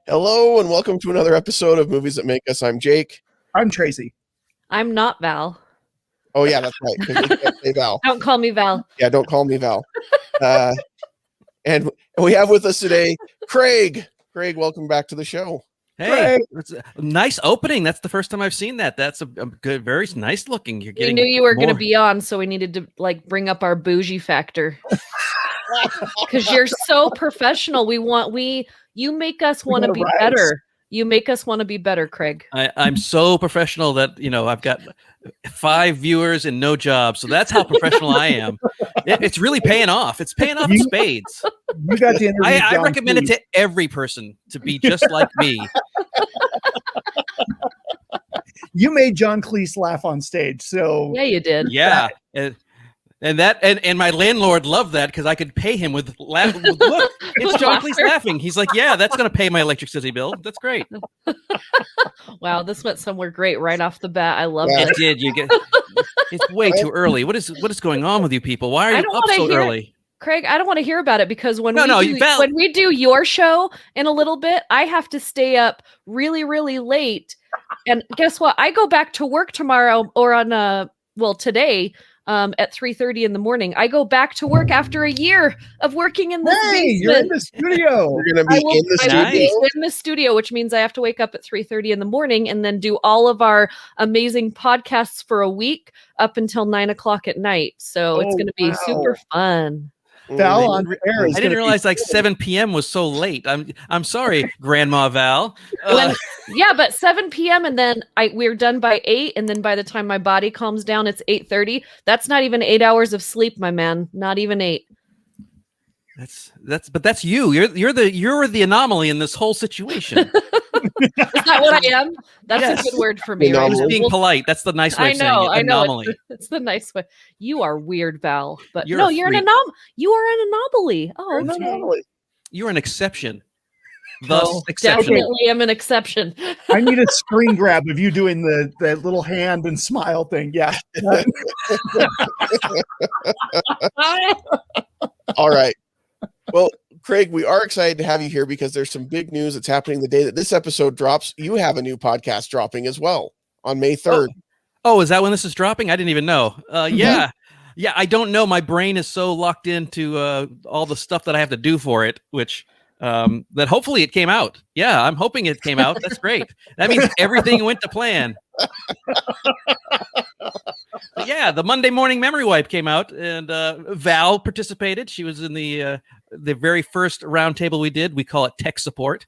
Hello and welcome to another episode of Movies That Make Us. I'm Jake. I'm Tracy. I'm not Val. Oh yeah, that's right. 'Cause you can't say Val. Don't call me Val. Yeah, don't call me Val. And we have with us today Craig. Craig, welcome back to the show. Hey, it's a nice opening. That's the first time I've seen that. That's a good, very nice looking. You're getting. We knew you were going to be on, so we needed to bring up our bougie factor. Because you're so professional. You make us want to be better. You make us want to be better, Craig. I'm so professional that I've got 5 viewers and no job. So that's how professional I am. It's really paying off. It's paying off in spades. You got to interview I recommend it to every person to be just like me. You made John Cleese laugh on stage, so yeah, you did. Yeah. And my landlord loved that because I could pay him with look, it's John Cleese laughing. He's like, yeah, that's going to pay my electricity bill. That's great. Wow, this went somewhere great right off the bat. I love it. it. Did. It's way too early. What is going on with you people? Why are you up so early? Craig, I don't want to hear about it because when we do your show in a little bit, I have to stay up really, really late. And guess what? I go back to work tomorrow or on today. At 3:30 in the morning. I go back to work after a year of working in the basement. You're in the studio. You're going to be in the studio. I will be in the studio, which means I have to wake up at 3:30 in the morning and then do all of our amazing podcasts for a week up until 9 o'clock at night. So it's going to be super fun. Val on air. I didn't realize 7 p.m. was so late. I'm sorry, Grandma Val. But 7 p.m. and then we're done by 8, and then by the time my body calms down, it's 8:30. That's not even 8 hours of sleep, my man. Not even 8. That's you. You're the anomaly in this whole situation. Is that what I am? That's a good word for me. Right? Just being polite. That's the nice way of saying it. Anomaly. It's the nice way. You are weird, Val. But you're an anomaly. You are an anomaly. Oh, okay. An anomaly. You're an exception. Thus, exception. Definitely am an exception. I need a screen grab of you doing the little hand and smile thing. Yeah. All right. Well, Craig, we are excited to have you here because there's some big news that's happening the day that this episode drops. You have a new podcast dropping as well on May 3rd. Oh, is that when this is dropping? I didn't even know. Yeah. Yeah, I don't know. My brain is so locked into all the stuff that I have to do for it, which that hopefully it came out. Yeah, I'm hoping it came out. That's great. That means everything went to plan. But yeah, the Monday Morning Memory Wipe came out, and Val participated. She was in the very first roundtable we did. We call it tech support.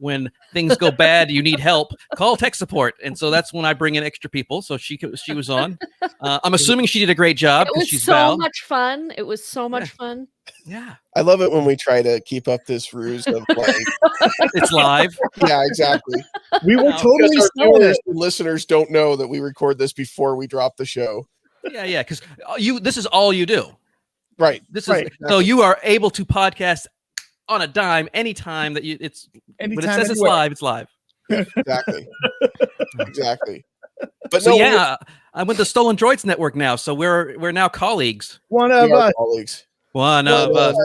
When things go bad, you need help, call tech support. And so that's when I bring in extra people. So she was on. I'm assuming she did a great job. It was so much fun. It was so much fun. Yeah. I love it when we try to keep up this ruse of it's live. Yeah, exactly. We will totally our viewers and listeners don't know that we record this before we drop the show. Yeah, because this is all you do. Right. So you are able to podcast on a dime anytime that when it says it's live, it's live. Exactly. But so I went to Stolendroids Network now, so we're now colleagues. One of us. Colleagues. One of us.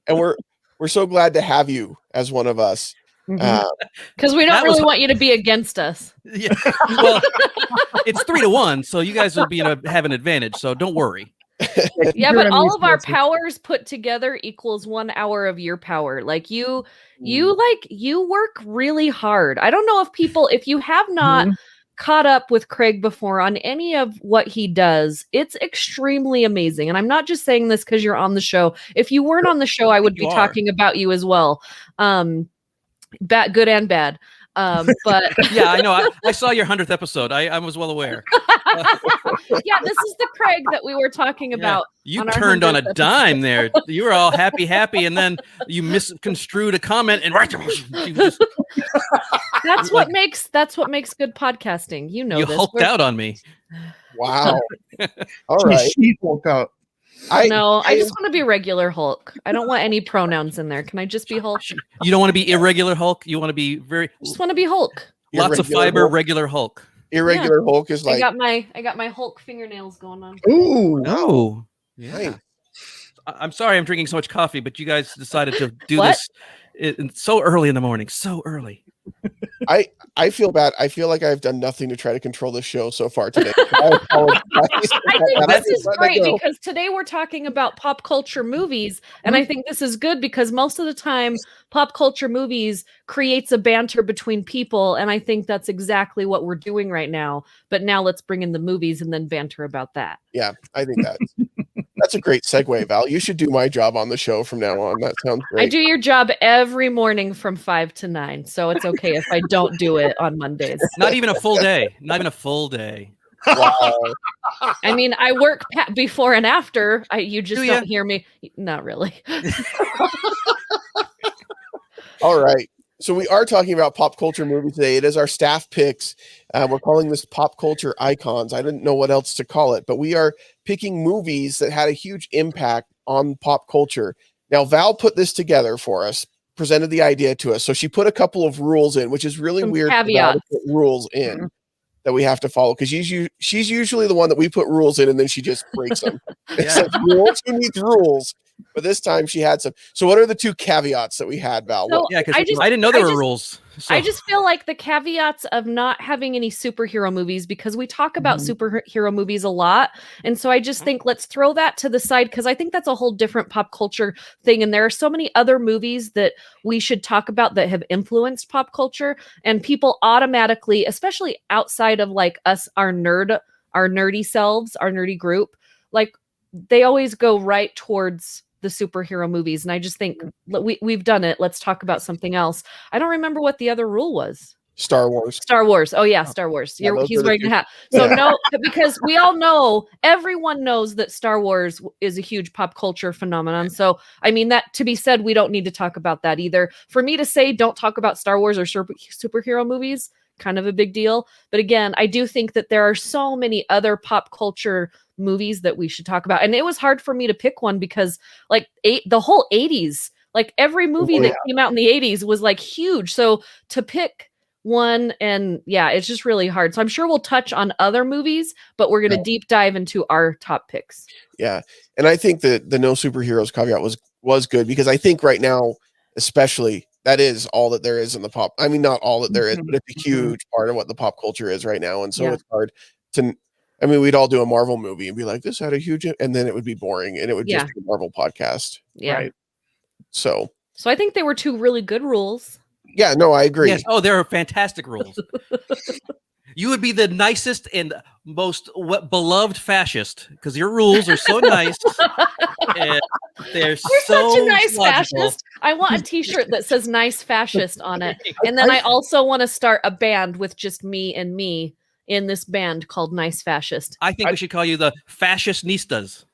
And we're so glad to have you as one of us. Because we don't really want you to be against us. Yeah. Well, it's 3-1, so you guys will have an advantage. So don't worry. Yeah, but all of our powers put together equals 1 hour of your power. Like you work really hard. I don't know if you have not caught up with Craig before on any of what he does, it's extremely amazing. And I'm not just saying this because you're on the show. If you weren't on the show, I would be talking about you as well. Bad, good and bad. But yeah, I know. I saw your 100th episode. I was well aware. Yeah, this is the Craig that we were talking about. You turned on a dime there. You were all happy, and then you misconstrued a comment and that's what makes good podcasting. You know, you hulked out on me. Wow. All right. She hulked out. I just want to be regular Hulk. I don't want any pronouns in there. Can I just be Hulk? You don't want to be irregular Hulk. You want to be I just want to be Hulk. Lots of fiber, Hulk. Regular Hulk. Irregular Hulk is like I got my Hulk fingernails going on. Ooh, oh, yeah. Nice. I'm sorry I'm drinking so much coffee, but you guys decided to do this so early in the morning. So early. I feel bad. I feel like I've done nothing to try to control the show so far today. I think this is great because today we're talking about pop culture movies, and I think this is good because most of the time pop culture movies creates a banter between people, and I think that's exactly what we're doing right now. But now let's bring in the movies and then banter about that. Yeah, I think that's a great segue, Val. You should do my job on the show from now on. That sounds great. I do your job every morning from 5 to 9, so it's okay if I don't do it on Mondays. Not even a full day. Not even a full day. Wow. I mean, I work before and after. You just don't hear me. Not really. All right. So we are talking about pop culture movies today. It is our staff picks. We're calling this pop culture icons. I didn't know what else to call it, but we are picking movies that had a huge impact on pop culture. Now, Val put this together for us, presented the idea to us. So she put a couple of rules in, which is really weird. Caveats. To put rules in that we have to follow because she's usually the one that we put rules in and then she just breaks them. It's like rules. Who needs rules? But this time she had some. So what are the two caveats that we had, Val? So because I didn't know there were rules. So. I just feel like the caveats of not having any superhero movies, because we talk about superhero movies a lot. And so I just think let's throw that to the side because I think that's a whole different pop culture thing. And there are so many other movies that we should talk about that have influenced pop culture. And people automatically, especially outside of like us, our nerdy selves, our nerdy group, like they always go right towards the superhero movies. And I just think we've done it. Let's talk about something else. I don't remember what the other rule was. Star Wars. Oh yeah, Star Wars. He's wearing a hat. So no, because we all know, everyone knows that Star Wars is a huge pop culture phenomenon. So I mean, that to be said, we don't need to talk about that either. For me to say don't talk about Star Wars or superhero movies, kind of a big deal. But again, I do think that there are so many other pop culture movies that we should talk about. And it was hard for me to pick one because like the whole 80s, like every movie that came out in the 80s was like huge. So to pick one, and it's just really hard. So I'm sure we'll touch on other movies, but we're going to deep dive into our top picks. Yeah. And I think that the no superheroes caveat was good because I think right now, especially, that is all that there is in the pop. I mean, not all that there is, but it's a huge part of what the pop culture is right now. And so it's hard to, I mean, we'd all do a Marvel movie and be like, this had a huge, and then it would be boring and it would just be a Marvel podcast. Yeah. Right. So I think they were two really good rules. Yeah, no, I agree. Yes. Oh, there are fantastic rules. You would be the nicest and most beloved fascist because your rules are so nice. And You're such a nice fascist. I want a t-shirt that says nice fascist on it. And then I also want to start a band with just me and me in this band called Nice Fascist. I think we should call you the Fascististas.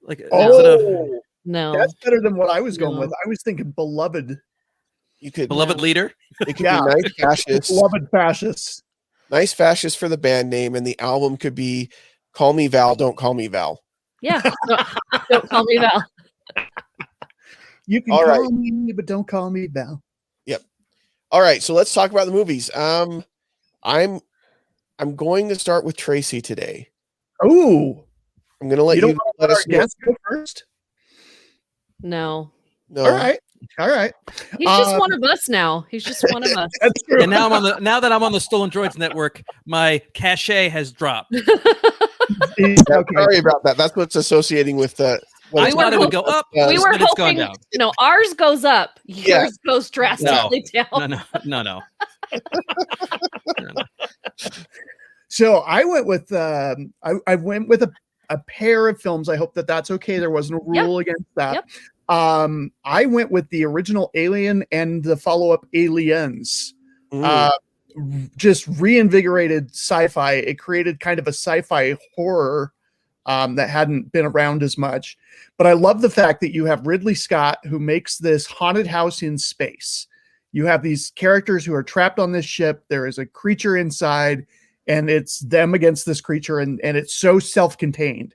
Like, no. That's better than what I was going with. I was thinking beloved. You could beloved leader. It could be Nice Fascist. Beloved fascists. Nice Fascist for the band name, and the album could be Call Me Val, Don't Call Me Val. Yeah. Don't call me Val. You can call me, but don't call me Val. Yep. All right, so let's talk about the movies. I'm going to start with Tracy today. Oh. I'm going to let you let us go first. No. All right. He's just one of us now. He's just one of us. That's true. And now that I'm on the Stolendroids Network, my cachet has dropped. Sorry about that. That's what's associating with the. I thought it would go up. We were hoping, ours goes up. Yours goes drastically down. No. So I went with I went with a pair of films. I hope that's okay. There wasn't a rule against that. Yep. I went with the original Alien and the follow-up Aliens. Just reinvigorated sci-fi. It created kind of a sci-fi horror that hadn't been around as much. But I love the fact that you have Ridley Scott, who makes this haunted house in space. You have these characters who are trapped on this ship. There is a creature inside, and it's them against this creature, and it's so self-contained.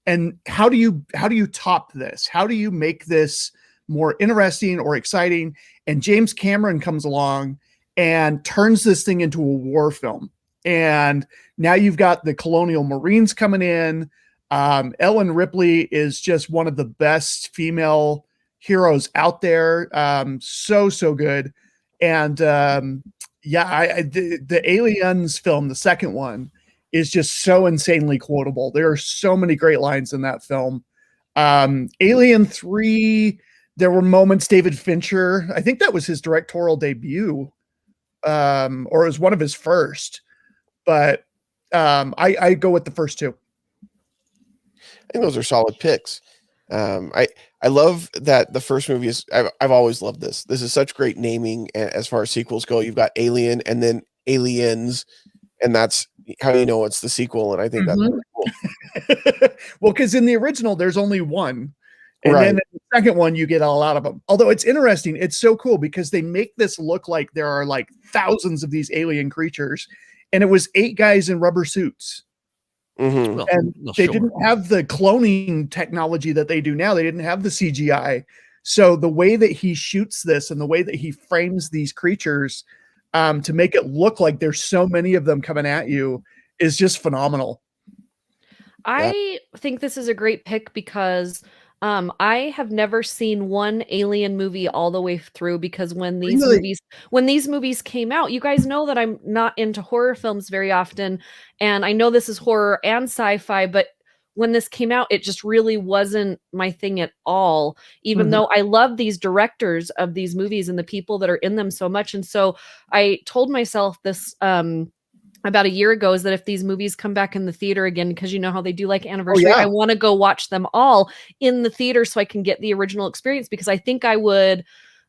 And how do you top this? How do you make this more interesting or exciting? And James Cameron comes along and turns this thing into a war film. And now you've got the Colonial Marines coming in. Ellen Ripley is just one of the best female heroes out there. So good. And the Aliens film, the second one, is just so insanely quotable. There are so many great lines in that film. Alien 3, there were moments. David Fincher, I think that was his directorial debut, or it was one of his first. But I go with the first two. I think those are solid picks. I love that the first movie is. I've always loved this. This is such great naming as far as sequels go. You've got Alien and then Aliens, and that's how you know it's the sequel. And I think that's really cool. Well, because in the original there's only one, and then in the second one you get a lot of them. Although it's interesting, it's so cool because they make this look like there are like thousands of these alien creatures, and it was 8 guys in rubber suits. Mm-hmm. And they didn't have the cloning technology that they do now. They didn't have the CGI. So the way that he shoots this and the way that he frames these creatures to make it look like there's so many of them coming at you is just phenomenal. I think this is a great pick because I have never seen one Alien movie all the way through, because when these movies came out, you guys know that I'm not into horror films very often, and I know this is horror and sci-fi, but when this came out, it just really wasn't my thing at all, even though I love these directors of these movies and the people that are in them so much. And so I told myself this about a year ago, is that if these movies come back in the theater again, because you know how they do like anniversary, I want to go watch them all in the theater so I can get the original experience, because I think I would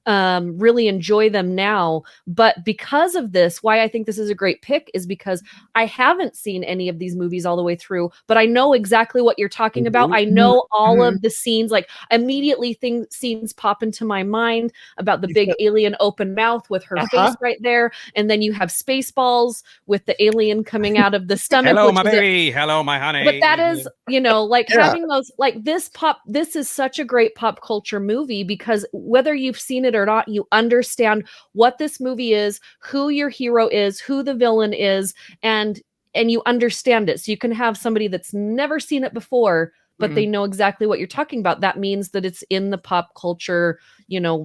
really enjoy them now. But because of this, why I think this is a great pick is because I haven't seen any of these movies all the way through, but I know exactly what you're talking about. I know all of the scenes, like immediately scenes pop into my mind about the big alien open mouth with her face right there. And then you have Spaceballs with the alien coming out of the stomach. Hello, my baby. Hello, my honey. But that is, like having those, like this is such a great pop culture movie, because whether you've seen it or not, you understand what this movie is, who your hero is, who the villain is, and you understand it. So you can have somebody that's never seen it before, but they know exactly what you're talking about. That means that it's in the pop culture,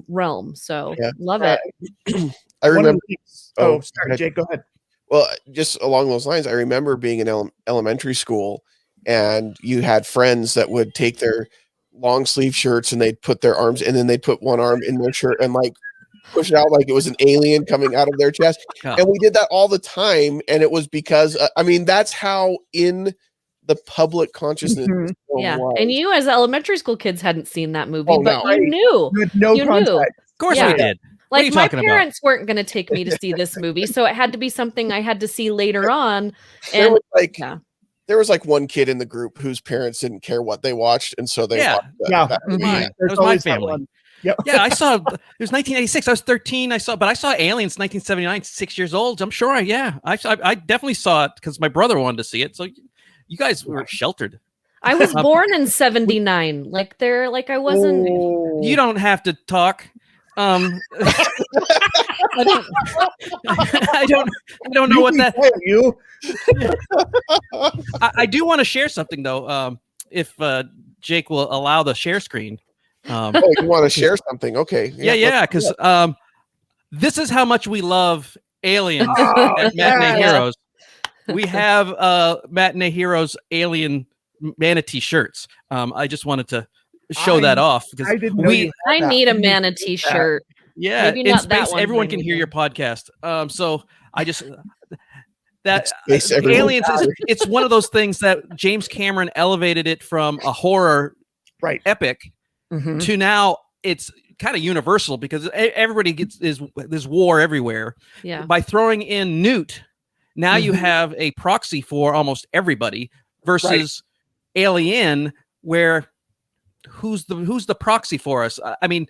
realm. So love it. I remember. Sorry, Jake, go ahead. Well, just along those lines, I remember being in elementary school, and you had friends that would take their long sleeve shirts and they'd put their arms, and then they'd put one arm in their shirt and like push it out like it was an alien coming out of their chest. And we did that all the time. And it was because, that's how in the public consciousness. Was. And you as elementary school kids hadn't seen that movie, but you knew. You knew. Of course we did. Like my parents weren't going to take me to see this movie, so it had to be something I had to see later on. And there was like one kid in the group whose parents didn't care what they watched, and so they watched that movie. That was my family. Yep. Yeah, I saw it was 1986. I was 13. I saw Aliens 1979, 6 years old. I'm sure I definitely saw it because my brother wanted to see it. So you guys were sheltered. I was born in 79. I wasn't. You don't have to talk. I don't know what that. You. I do want to share something though. If Jake will allow the share screen. You want to share something? Okay. Yeah. Because this is how much we love Aliens at Matinee Heroes. We have Matinee Heroes Alien manatee shirts. I just wanted to show that off because I need a manatee shirt. Yeah, maybe not that one. Everyone can hear your podcast. So I just Aliens. It's one of those things that James Cameron elevated it from a horror epic to now it's kind of universal because everybody there's war everywhere. Yeah. By throwing in Newt, now you have a proxy for almost everybody versus Alien, where who's the proxy for us? I mean,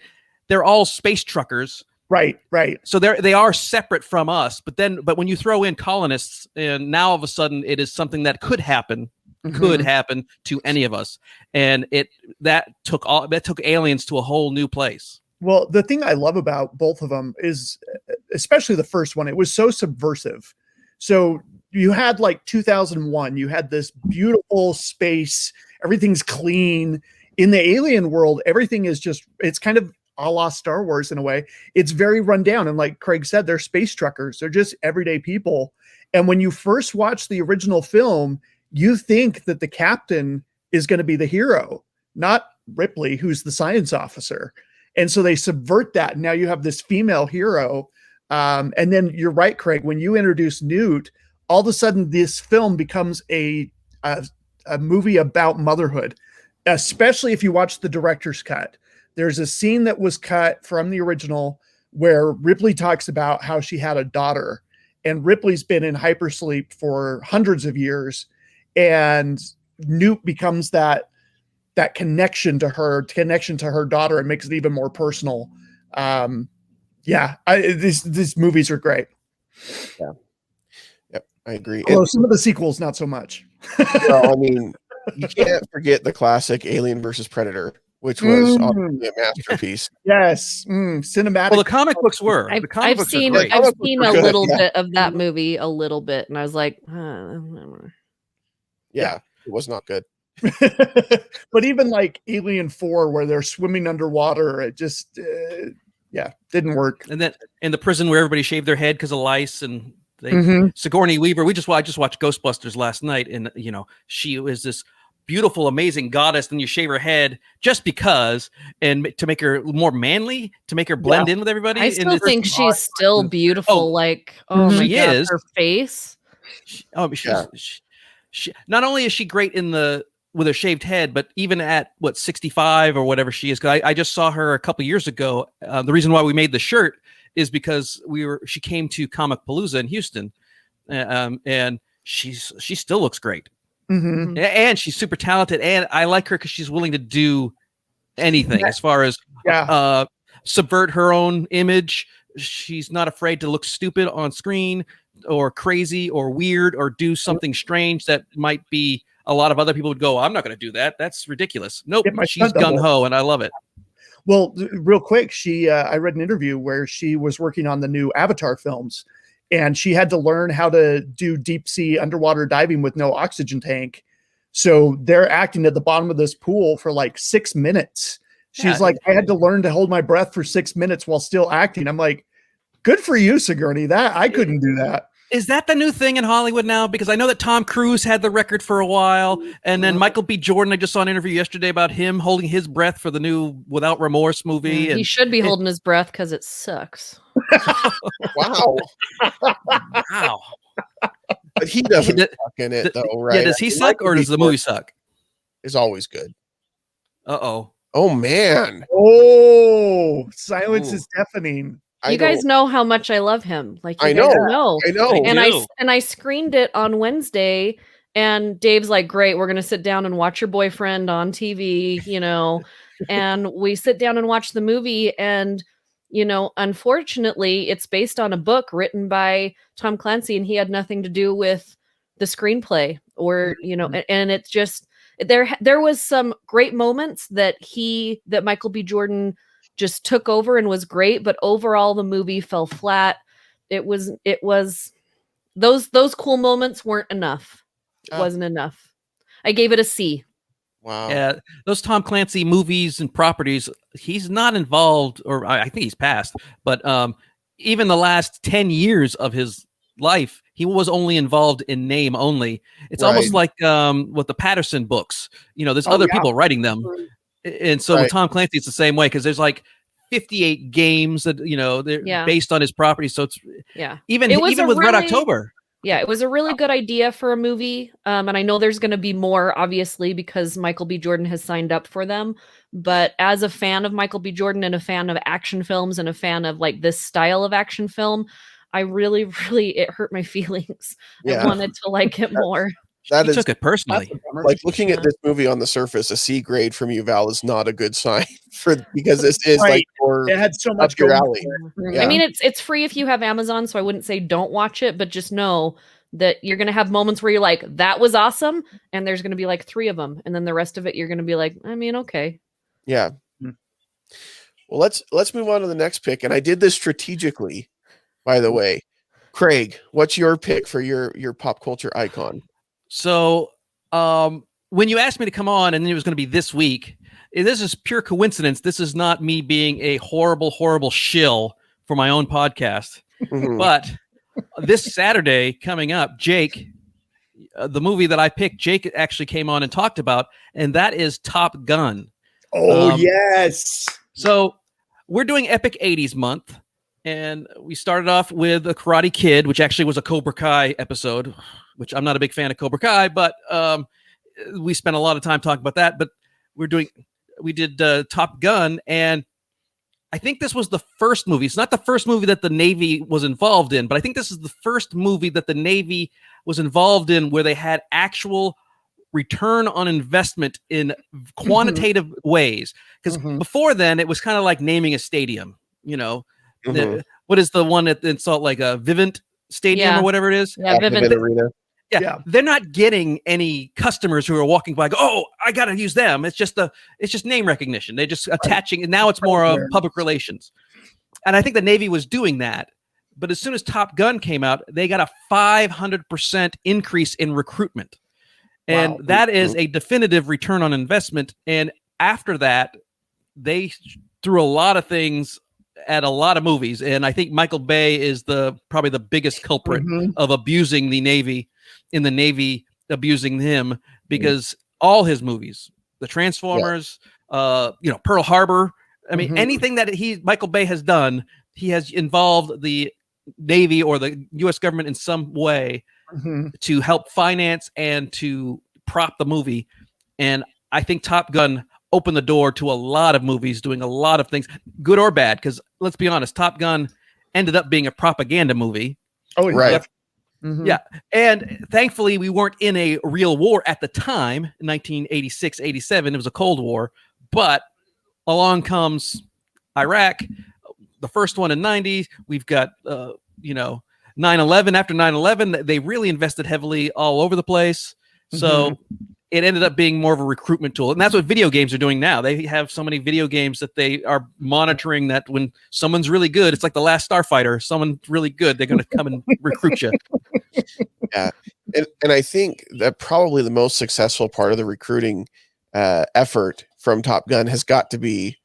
they're all space truckers. Right. So they are separate from us, but when you throw in colonists, and now all of a sudden it is something that could happen could happen to any of us, and that took aliens to a whole new place. Well, the thing I love about both of them is, especially the first one, it was so subversive. So you had like 2001, you had this beautiful space, everything's clean. In the alien world, everything is just, it's kind of a la Star Wars in a way. It's very run down. And like Craig said, they're space truckers. They're just everyday people. And when you first watch the original film, you think that the captain is going to be the hero, not Ripley, who's the science officer. And so they subvert that. Now you have this female hero. And then you're right, Craig, when you introduce Newt, all of a sudden this film becomes a movie about motherhood, especially if you watch the director's cut. There's a scene that was cut from the original where Ripley talks about how she had a daughter, and Ripley's been in hypersleep for hundreds of years. And Newt becomes that connection to her daughter, and makes it even more personal. These movies are great. Yeah. Yep. I agree. Although some of the sequels, not so much. Well, I mean, you can't forget the classic Alien versus Predator, which was obviously a masterpiece. Yes. Cinematic. Well, the comic books were. I've seen a little bit of that movie, a little bit, and I was like, yeah, it was not good. But even like Alien 4, where they're swimming underwater, it just didn't work. And then in the prison where everybody shaved their head because of lice, and Sigourney Weaver. I just watched Ghostbusters last night, and she was this beautiful, amazing goddess. And you shave her head just because, and to make her more manly, to make her blend in with everybody. I still think she's still beautiful. My God, her face. She not only is she great with her shaved head, but even at 65 or whatever she is. Cause I just saw her a couple years ago. The reason why we made the shirt is because she came to Comic Palooza in Houston, and she still looks great. And she's super talented, and I like her because she's willing to do anything as far as subvert her own image. She's not afraid to look stupid on screen or crazy or weird or do something strange that might be a lot of other people would go, I'm not going to do that. That's ridiculous. Nope. She's gung-ho, and I love it. Well, real quick, I read an interview where she was working on the new Avatar films, and she had to learn how to do deep sea underwater diving with no oxygen tank. So they're acting at the bottom of this pool for like 6 minutes. She's like, I had to learn to hold my breath for 6 minutes while still acting. I'm like, good for you, Sigourney. I couldn't do that. Is that the new thing in Hollywood now? Because I know that Tom Cruise had the record for a while, and then Michael B. Jordan, I just saw an interview yesterday about him holding his breath for the new Without Remorse movie. He should be holding his breath because it sucks. Wow. But he doesn't suck in it, though, right? Yeah, does he suck, or does the movie suck? Is always good. Uh-oh. Oh, man. Oh, silence is deafening. You guys know how much I love him. Like, I know. And I screened it on Wednesday, and Dave's like, great, we're going to sit down and watch your boyfriend on TV, and we sit down and watch the movie. And, unfortunately, it's based on a book written by Tom Clancy, and he had nothing to do with the screenplay or, and it's just, there was some great moments that Michael B. Jordan just took over and was great, but overall the movie fell flat. It was those cool moments weren't enough. It wasn't enough. I gave it a C. Wow. Yeah, those Tom Clancy movies and properties, he's not involved, or I think he's passed, but even the last 10 years of his life, he was only involved in name only. It's almost like with the Patterson books. There's other people writing them. And so with Tom Clancy, it's the same way, because there's like 58 games that they're based on his property. So it's even with Red October. Yeah, it was a really good idea for a movie, and I know there's going to be more, obviously, because Michael B. Jordan has signed up for them. But as a fan of Michael B. Jordan and a fan of action films and a fan of like this style of action film, I really, it hurt my feelings. I wanted to like it more. He took it personally. Like looking at this movie on the surface, a C grade from you, Val, is not a good sign because this is like it had so much your alley. I mean, it's free if you have Amazon, so I wouldn't say don't watch it, but just know that you're going to have moments where you're like, that was awesome. And there's going to be like 3 of them. And then the rest of it, you're going to be like, I mean, okay. Yeah. Well, let's move on to the next pick. And I did this strategically, by the way. Craig, what's your pick for your pop culture icon? So when you asked me to come on and it was going to be this week, this is pure coincidence. This is not me being a horrible shill for my own podcast. But this Saturday coming up, Jake, the movie that I picked, Jake actually came on and talked about, and that is Top Gun. Oh, yes. So we're doing Epic 80s month, and we started off with a Karate Kid, which actually was a Cobra Kai episode, which I'm not a big fan of Cobra Kai, but we spent a lot of time talking about that. But we did Top Gun, and I think this was the first movie. It's not the first movie that the Navy was involved in, but I think this is the first movie that the Navy was involved in where they had actual return on investment in quantitative ways. Because before then, it was kind of like naming a stadium. You know, what is the one in Salt Lake? Vivint Stadium or whatever it is? Yeah, Vivint Arena. Yeah, they're not getting any customers who are walking by. Go, oh, I got to use them. It's just name recognition. They're just attaching, and now it's more of public relations. And I think the Navy was doing that. But as soon as Top Gun came out, they got a 500% increase in recruitment, and that is a definitive return on investment. And after that, they threw a lot of things at a lot of movies, and I think Michael Bay is probably the biggest culprit of abusing the Navy. In the Navy abusing him, because all his movies, the Transformers, Pearl Harbor, I mean, anything that Michael Bay has done, he has involved the Navy or the U.S. government in some way to help finance and to prop the movie. And I think Top Gun opened the door to a lot of movies doing a lot of things, good or bad, because let's be honest, Top Gun ended up being a propaganda movie. Oh, right. Yeah. And thankfully, we weren't in a real war at the time, 1986, 87. It was a Cold War. But along comes Iraq, the first one in 90. We've got, 9/11. After 9/11, they really invested heavily all over the place. So it ended up being more of a recruitment tool. And that's what video games are doing now. They have so many video games that they are monitoring that when someone's really good, it's like The Last Starfighter. Someone's really good, they're going to come and recruit you. Yeah. And I think that probably the most successful part of the recruiting effort from Top Gun has got to be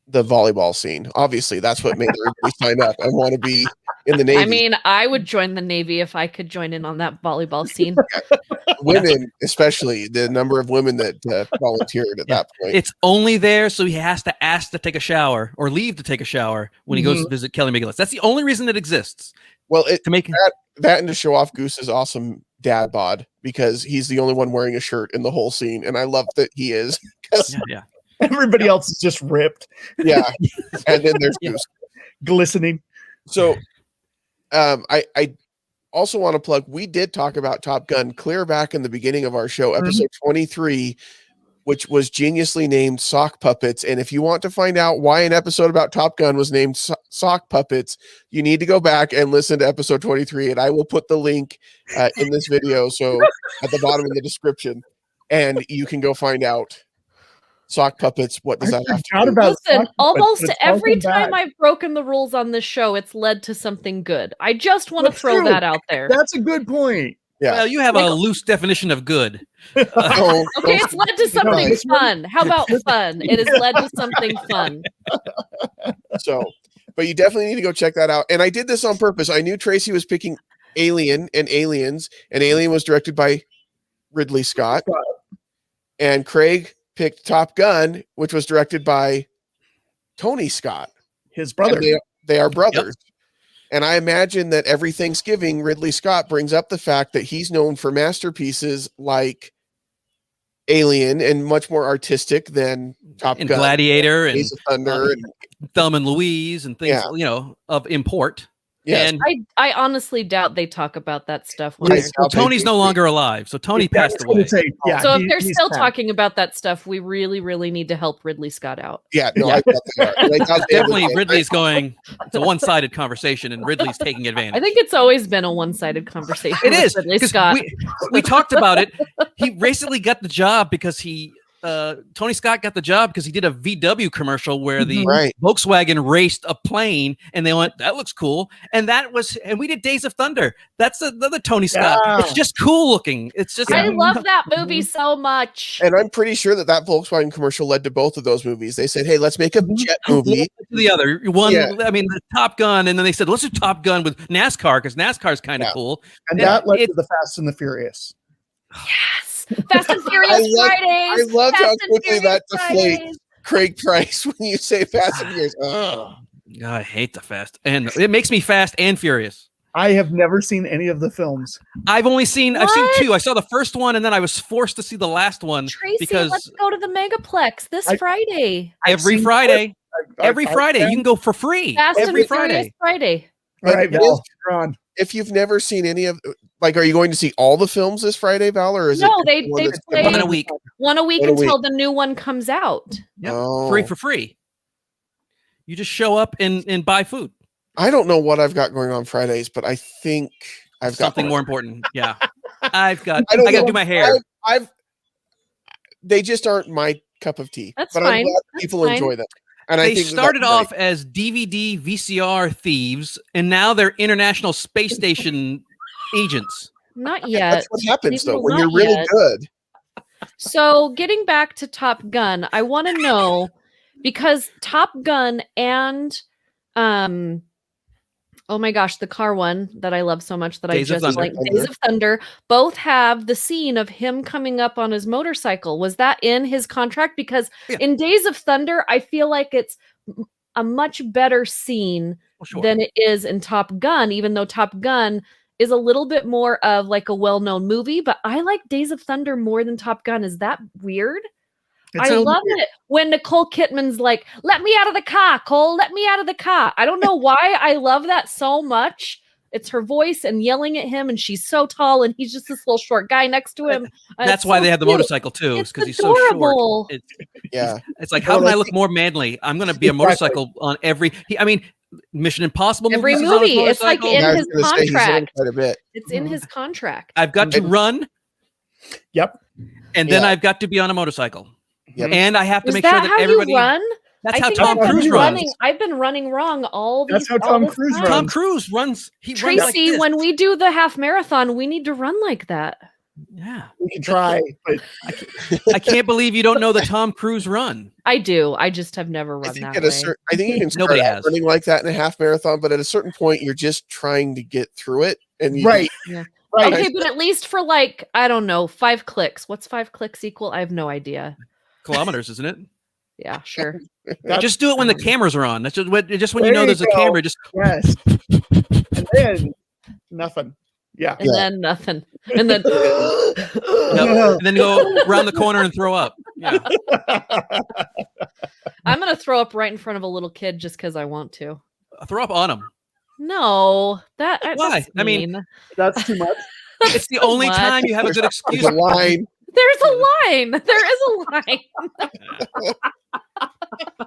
the volleyball scene. Obviously, that's what made everybody sign up. I want to be in the Navy. I mean, I would join the Navy if I could join in on that volleyball scene. Women, especially the number of women that volunteered at that point. It's only there so he has to ask to take a shower or leave to take a shower when he goes to visit Kelly McGillis. That's the only reason it exists. Well, to make that and to show off Goose's awesome dad bod, because he's the only one wearing a shirt in the whole scene, and I love that he is. Yeah. Everybody else is just ripped. Yeah. And then there's Goose. Glistening. So I also want to plug, we did talk about Top Gun clear back in the beginning of our show, episode 23, which was geniusly named Sock Puppets. And if you want to find out why an episode about Top Gun was named Sock Puppets, you need to go back and listen to episode 23. And I will put the link in this video, so at the bottom of the description, and you can go find out. Sock puppets, what does that have to do? Listen, almost every time I've broken the rules on this show, it's led to something good. I just want to throw that out there. That's a good point. Yeah. Well, you have a loose definition of good. Okay, it's led to something fun. How about fun? It has led to something fun. So, but you definitely need to go check that out. And I did this on purpose. I knew Tracy was picking Alien and Aliens, and Alien was directed by Ridley Scott. And Craig picked Top Gun, which was directed by Tony Scott, his brother. They are brothers. Yep. And I imagine that every Thanksgiving, Ridley Scott brings up the fact that he's known for masterpieces like Alien and much more artistic than Top Gun, Gladiator, and Thunder, and Thelma and Louise, and things of import. Yes. And I honestly doubt they talk about that stuff. Right. well, Tony's no longer alive, so Tony passed away. So if they're still talking about that stuff, we really, really need to help Ridley Scott out. Yeah, no, I thought they are. And I thought they Definitely, were- Ridley's going. It's a one-sided conversation, and Ridley's taking advantage. I think it's always been a one-sided conversation. It with is Ridley 'cause Scott. we talked about it. He recently got the job because Tony Scott got the job because he did a VW commercial where the Right. Volkswagen raced a plane, and they went, "That looks cool." And we did Days of Thunder. That's another Tony Scott. Yeah. It's just cool looking. It's just I love that movie so much. And I'm pretty sure that Volkswagen commercial led to both of those movies. They said, "Hey, let's make a jet movie." the other one. Yeah. I mean, the Top Gun, and then they said, "Let's do Top Gun with NASCAR because NASCAR is kind of cool." And that led to the Fast and the Furious. Yes. Fast and Furious Fridays. I loved Fast how and quickly Furious that deflates Fridays. Craig Price when you say Fast and Furious. Ugh. God, I hate the Fast, and it makes me fast and furious. I have never seen any of the films. I've seen What? 2. I saw the first one, and then I was forced to see the last one Tracy, because let's go to the Megaplex this Friday. every seen Friday, I've Friday, you can go for free. Fast every and Furious Friday. All right, But Val, you're on. If you've never seen any of, like, are you going to see all the films this Friday, Val, or is No, it? they one that's play- coming One a out? week. One a week One a until week. the new one comes out. Yep. Oh. Free for free. You just show up and buy food. I don't know what I've got going on Fridays, but I think I've got Something more important. Yeah. I got I don't to know. do my hair. They just aren't my cup of tea. That's but fine. I'm glad That's people fine. enjoy them. And I They think started that's off great. as DVD VCR thieves, and now they're International Space Station agents. Not yet. That's what happens Maybe though when not you're really yet. good. So, getting back to Top Gun, I want to know because Top Gun and oh my gosh, the car one that I love so much that Days I of just Thunder. like Days of Thunder both have the scene of him coming up on his motorcycle. Was that in his contract? Because Yeah. in Days of Thunder, I feel like it's a much better scene Well, sure. than it is in Top Gun, even though Top Gun is a little bit more of like a well-known movie, but I like Days of Thunder more than Top Gun. Is that weird? I love it when Nicole Kidman's like, "Let me out of the car, Cole. Let me out of the car." I don't know why I love that so much. It's her voice and yelling at him, and she's so tall, and he's just this little short guy next to him. That's why they have the motorcycle too, It's because he's so adorable. short. Yeah. It's like, how can I look more manly? I'm going to be a motorcycle on every. I mean, Mission Impossible Every movies, he's on his movie. It's like motorcycle. in Yeah, I was his gonna say he's in contract. quite a bit. It's in his contract. I've got to run, Yep. and then Yeah. I've got to be on a motorcycle, Yep. and I have to Is make that sure that how everybody. you run? That's I how think Tom I've been Cruise running. runs. I've been running wrong all these. That's how all Tom this Cruise time. runs. Tom Cruise runs. He runs Tracy, like this. when we do the half marathon, we need to run like that. Yeah, We can try, but I can't believe you don't know the Tom Cruise run. I do. I just have never I run think that at a way. certain, I think you can start Nobody out has. running like that in a half marathon, but at a certain point, you're just trying to get through it, and you right, Yeah. right. Okay, but at least for like, I don't know, 5 clicks. What's 5 clicks equal? I have no idea. Kilometers, isn't it? Yeah, sure. Just do it when the cameras are on. That's just when There you know you there's a go. camera. Just Yes. And then nothing. Yeah. And then nothing. And then and then go around the corner and throw up. Yeah. I'm gonna throw up right in front of a little kid just because I want to. Throw up on them. No, Why? that's I mean, mean. That's too much. It's the only What? time you have a good there's excuse. a line. There's a line. There is a line.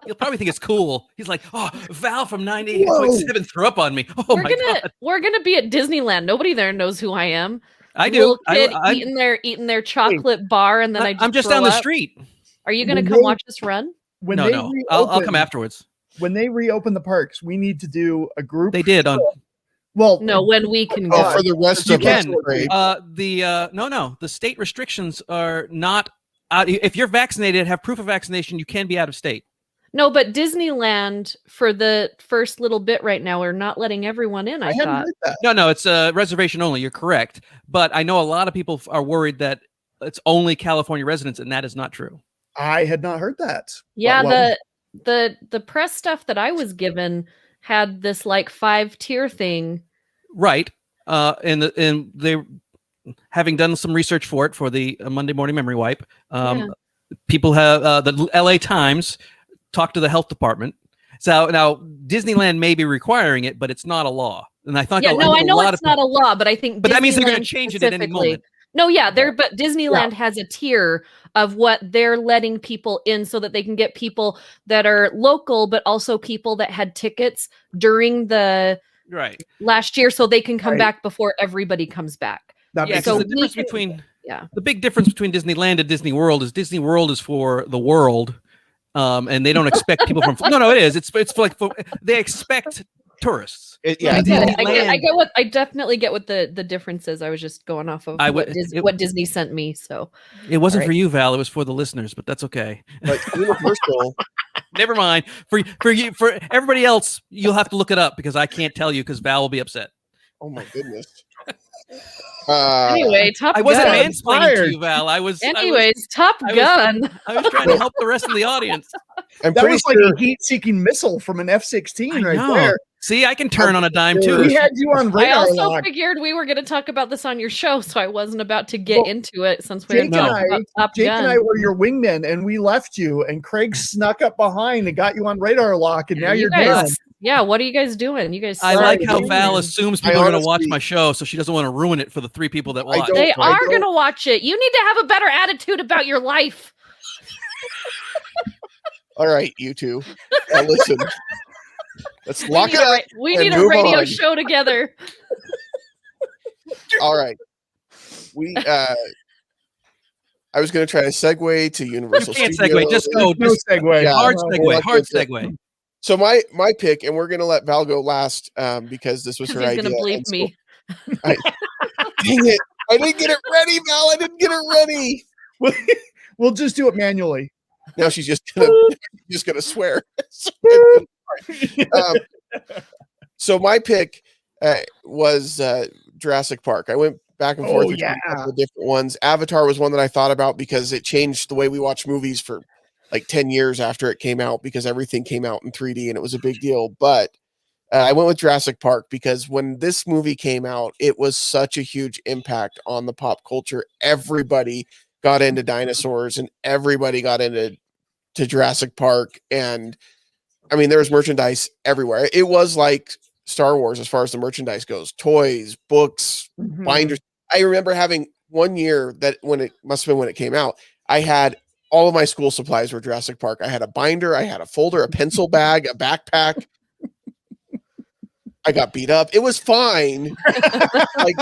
You'll probably think it's cool. He's like, "Oh, Val from 98.7 threw up on me." Oh my god, we're gonna be at Disneyland. Nobody there knows who I am. I do. Little kid I, eating their chocolate bar, and then I'm just down the street. Are you gonna When come they- watch us run? When No, they no, I'll come reopen- afterwards. When they reopen the parks, we need to do a group. They did on Well, No, when we can go. Oh, for the rest You of us, can. great. the state restrictions are not. If you're vaccinated, have proof of vaccination, you can be out of state. No, but Disneyland for the first little bit right now are not letting everyone in. I hadn't thought. heard that. No, it's reservation only. You're correct, but I know a lot of people are worried that it's only California residents, and that is not true. I had not heard that. Yeah, Well, the press stuff that I was given had this like 5-tier thing. Right. And they, having done some research for it for the Monday Morning Memory Wipe, people have the LA Times talked to the health department, So now Disneyland may be requiring it, but it's not a law. And I thought, I know it's not a law, but I think, but that means they're going to change it at any moment. No, but Disneyland has a tier of what they're letting people in so that they can get people that are local, but also people that had tickets during the last year, so they can come back before everybody comes back. So the difference between the big difference between Disneyland and Disney World is for the world, and they don't expect people from. No, it is. It's like they expect tourists. I definitely get what the difference is. I was just going off of what Disney sent me. So it wasn't for you, Val. It was for the listeners, but that's okay. But Universal, never mind. For you, for everybody else, you'll have to look it up because I can't tell you because Val will be upset. Oh my goodness. Anyway, Top Gun. I wasn't mansplaining to you, Val. Top Gun. I was trying to help the rest of the audience. That was like a heat-seeking missile from an F-16 right there. See, I can turn on a dime too. We had you on radar. I also figured we were going to talk about this on your show, so I wasn't about to get into it since we Jake and I were your wingmen, and we left you, and Craig snuck up behind and got you on radar lock, and now you're down. Yeah, what are you guys doing? You guys. I like how Val assumes people are going to watch my show, so she doesn't want to ruin it for the 3 people that watch. They are going to watch it. You need to have a better attitude about your life. All right, you two. Now listen. Let's lock it up. We need a radio show together. All right. I was going to try to segue to Universal Studios. Segue. Just go. No segue. Yeah, hard segue. So my pick, and we're going to let Val go last because this was her idea. He's going to bleep me. Dang it. I didn't get it ready, Val. I didn't get it ready. We'll just do it manually. Now she's just gonna swear. So my pick was Jurassic Park. I went back and forth between a couple of different ones. Avatar was one that I thought about because it changed the way we watch movies for like 10 years after it came out because everything came out in 3D and it was a big deal. But I went with Jurassic Park because when this movie came out, it was such a huge impact on the pop culture. Everybody got into dinosaurs and everybody got into Jurassic Park. And I mean, there was merchandise everywhere. It was like Star Wars as far as the merchandise goes, toys, books, binders. I remember having one year that when it came out, I had all of my school supplies were Jurassic Park. I had a binder, I had a folder, a pencil bag, a backpack. I got beat up. It was fine. Like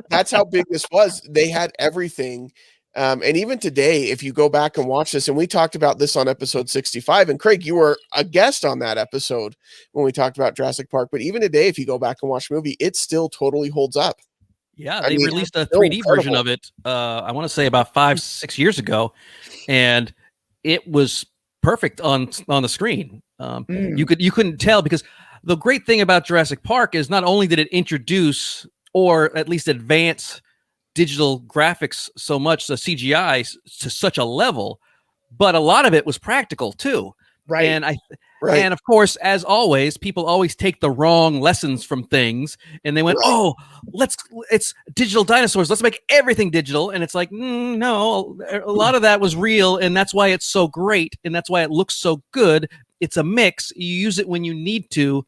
that's how big this was. They had everything. And even today, if you go back and watch this, and we talked about this on episode 65, and Craig, you were a guest on that episode when we talked about Jurassic Park. But even today, if you go back and watch the movie, it still totally holds up. Yeah, they released a 3D version of it. I want to say about 5-6 years ago, and it was perfect on the screen. You couldn't tell because the great thing about Jurassic Park is not only did it introduce or at least advance digital graphics so much, the CGI to such a level, but a lot of it was practical too. Right. And of course, as always, people always take the wrong lessons from things, and they went, "Oh, it's digital dinosaurs. Let's make everything digital." And it's like, no, a lot of that was real, and that's why it's so great, and that's why it looks so good. It's a mix. You use it when you need to.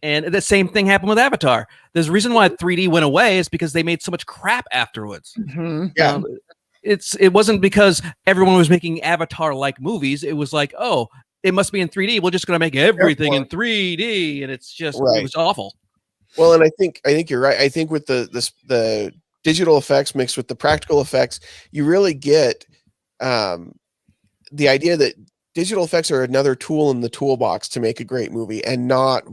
And the same thing happened with Avatar. There's a reason why 3D went away is because they made so much crap afterwards. Yeah. It wasn't because everyone was making Avatar-like movies. It was like, oh, it must be in 3D. We're just going to make everything in 3D, and it's just it was awful. Well, and I think you're right. I think with the digital effects mixed with the practical effects, you really get the idea that digital effects are another tool in the toolbox to make a great movie, and not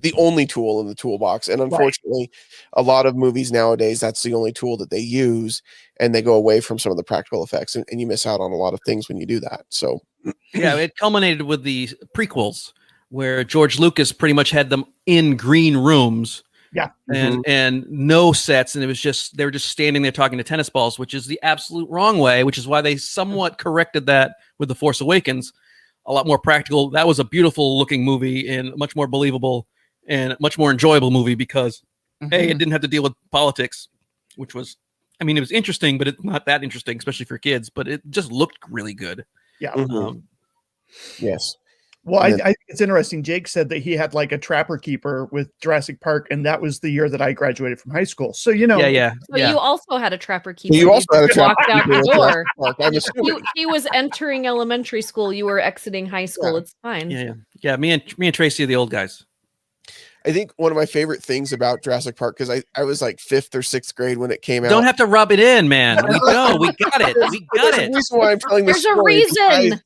the only tool in the toolbox. And unfortunately, a lot of movies nowadays, that's the only tool that they use, and they go away from some of the practical effects, and you miss out on a lot of things when you do that. So yeah, it culminated with the prequels where George Lucas pretty much had them in green rooms. Yeah. And no sets. And they were just standing there talking to tennis balls, which is the absolute wrong way, which is why they somewhat corrected that with The Force Awakens. A lot more practical. That was a beautiful looking movie and much more believable and much more enjoyable movie because it didn't have to deal with politics, which was, I mean, it was interesting, but it's not that interesting, especially for kids, but it just looked really good. Yeah. Yes. Well, I think it's interesting. Jake said that he had like a Trapper Keeper with Jurassic Park, and that was the year that I graduated from high school. So, you know. So you also had a Trapper Keeper. You also had a Trapper Keeper out the door. I'm assuming. He was entering elementary school. You were exiting high school. It's fine. Yeah. Me and Tracy are the old guys. I think one of my favorite things about Jurassic Park, because I was like 5th or 6th grade when it came out. Don't have to rub it in, man. We know. We got it. We got it. The reason why I'm telling this story. There's a reason.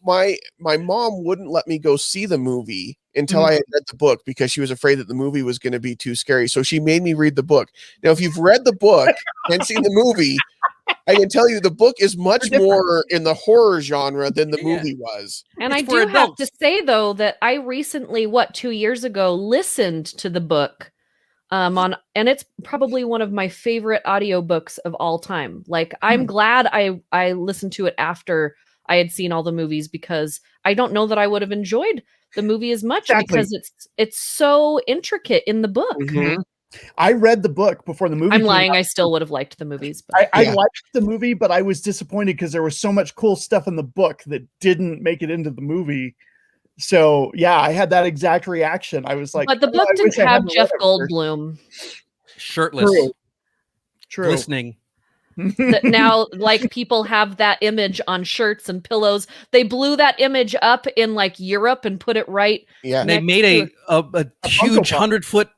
My mom wouldn't let me go see the movie until I had read the book because she was afraid that the movie was going to be too scary. So she made me read the book. Now, if you've read the book and seen the movie, I can tell you the book is much more in the horror genre than the movie was. And I do have to say, though, that I recently, 2 years ago, listened to the book and it's probably one of my favorite audiobooks of all time. Like, I'm glad I listened to it after I had seen all the movies, because I don't know that I would have enjoyed the movie as much because it's so intricate in the book. I read the book before the movie. I'm lying. I still would have liked the movies. But I liked the movie, but I was disappointed because there was so much cool stuff in the book that didn't make it into the movie. So yeah, I had that exact reaction. I was like, but the book didn't have Jeff Goldblum shirtless, true, listening. That now, like, people have that image on shirts and pillows. They blew that image up in like Europe and put it right. Yeah, they made a huge 100-foot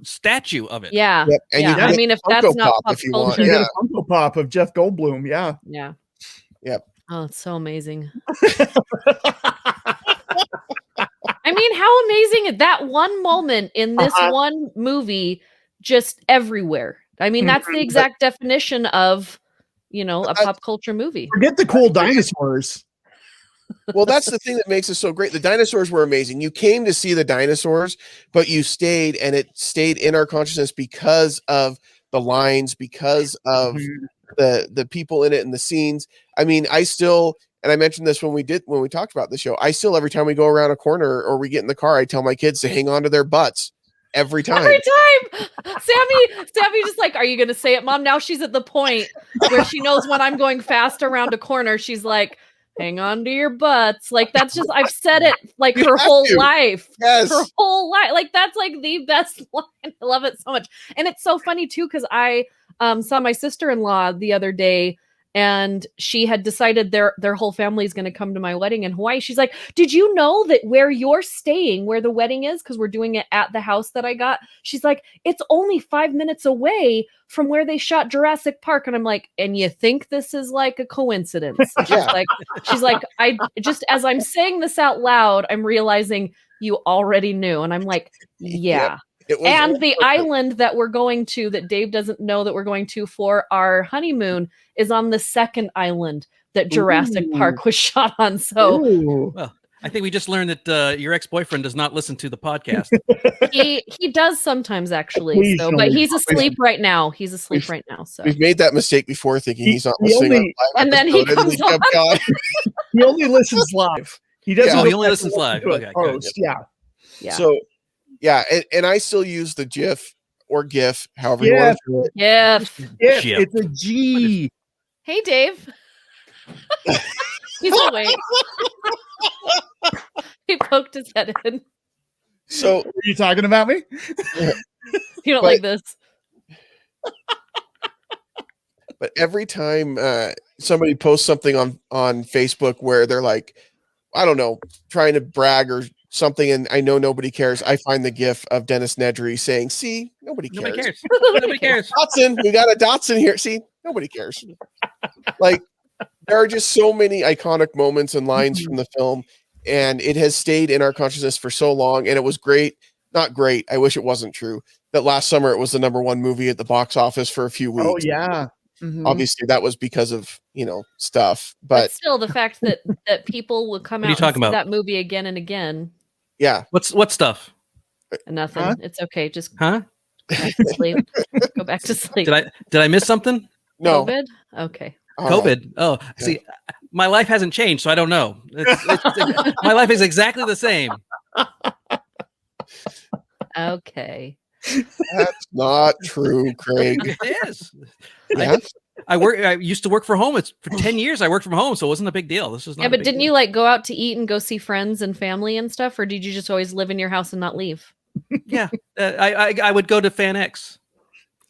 statue of it. Yeah, yep. And I mean, if that's not pop culture, you get a Funko Pop of Jeff Goldblum. Yep. Oh, it's so amazing. I mean, how amazing is that one moment in this one movie, just everywhere. I mean, that's the exact definition of, a pop culture movie. Forget the cool dinosaurs. Well, that's the thing that makes it so great. The dinosaurs were amazing. You came to see the dinosaurs, but you stayed, and it stayed in our consciousness because of the lines, because of the people in it and the scenes. I mean, I still, and I mentioned this when we talked about the show, I still, every time we go around a corner or we get in the car, I tell my kids to hang on to their butts. Every time. Sammy just like, are you going to say it, Mom? Now she's at the point where she knows when I'm going fast around a corner. She's like, hang on to your butts. Like, that's just, I've said it like her whole life. Yes. Her whole life. Like, that's like the best line. I love it so much. And it's so funny too, because I saw my sister-in-law the other day, and she had decided their whole family is going to come to my wedding in Hawaii. She's like, did you know that where you're staying, where the wedding is, because we're doing it at the house that I got, she's like, it's only 5 minutes away from where they shot Jurassic Park. And I'm like, and you think this is like a coincidence? She's like, I just, as I'm saying this out loud, I'm realizing you already knew. And I'm like, yeah. And the island that we're going to, that Dave doesn't know that we're going to for our honeymoon, is on the second island that Jurassic Park was shot on. So, well, I think we just learned that your ex-boyfriend does not listen to the podcast. he does sometimes, actually. So, but he's asleep right now. So we've made that mistake before, thinking he's not listening. And then he comes on. He only listens live. He doesn't. He only listens live. Okay. Yeah. So. Yeah, and I still use the GIF or GIF, however you want to do it. GIF. It's a G. Hey, Dave. He's awake. He poked his head in. So, are you talking about me? You don't like this. But every time somebody posts something on Facebook where they're like, I don't know, trying to brag or something, and I know nobody cares, I find the GIF of Dennis Nedry saying, see, nobody cares. Nobody cares. Dotson, we got a Dotson here. See, nobody cares. Like, there are just so many iconic moments and lines from the film, and it has stayed in our consciousness for so long. And it was great. Not great. I wish it wasn't true. That last summer it was the #1 movie at the box office for a few weeks. Oh yeah. Obviously that was because of, stuff, but still the fact that people will come out and see that movie again and again. Yeah. What stuff? Nothing. Huh? It's okay. Just go back to sleep. Go back to sleep. Did I miss something? No. COVID? Okay. COVID. Oh, see, my life hasn't changed, so I don't know. My life is exactly the same. Okay. That's not true, Craig. It is. Yeah? I used to work from home. It's for 10 years. I worked from home, so it wasn't a big deal. This was not. Yeah, but didn't you like go out to eat and go see friends and family and stuff, or did you just always live in your house and not leave? Yeah, I would go to Fan X.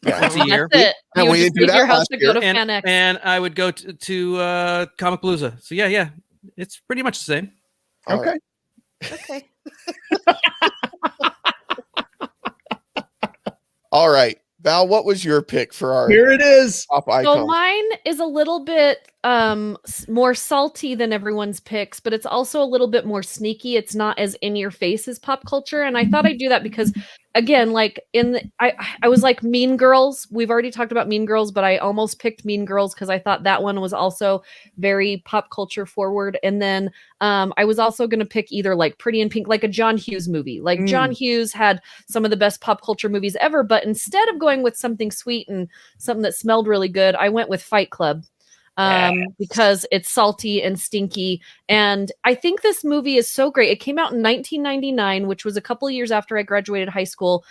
Once a year. That's it. And we didn't do that your house last to go to year. Fan X. And I would go to Comic Palooza. So yeah, it's pretty much the same. Okay. Okay. All right, Val, what was your pick for our Here it is. top icon? So mine is a little bit more salty than everyone's picks, but it's also a little bit more sneaky. It's not as in your face as pop culture, and I thought I'd do that because, again, like I was like Mean Girls. We've already talked about Mean Girls, but I almost picked Mean Girls because I thought that one was also very pop culture forward. And then I was also going to pick either like Pretty in Pink, like a John Hughes movie. Like John Hughes had some of the best pop culture movies ever, but instead of going with something sweet and something that smelled really good, I went with Fight Club. Because it's salty and stinky. And I think this movie is so great. It came out in 1999, which was a couple of years after I graduated high school.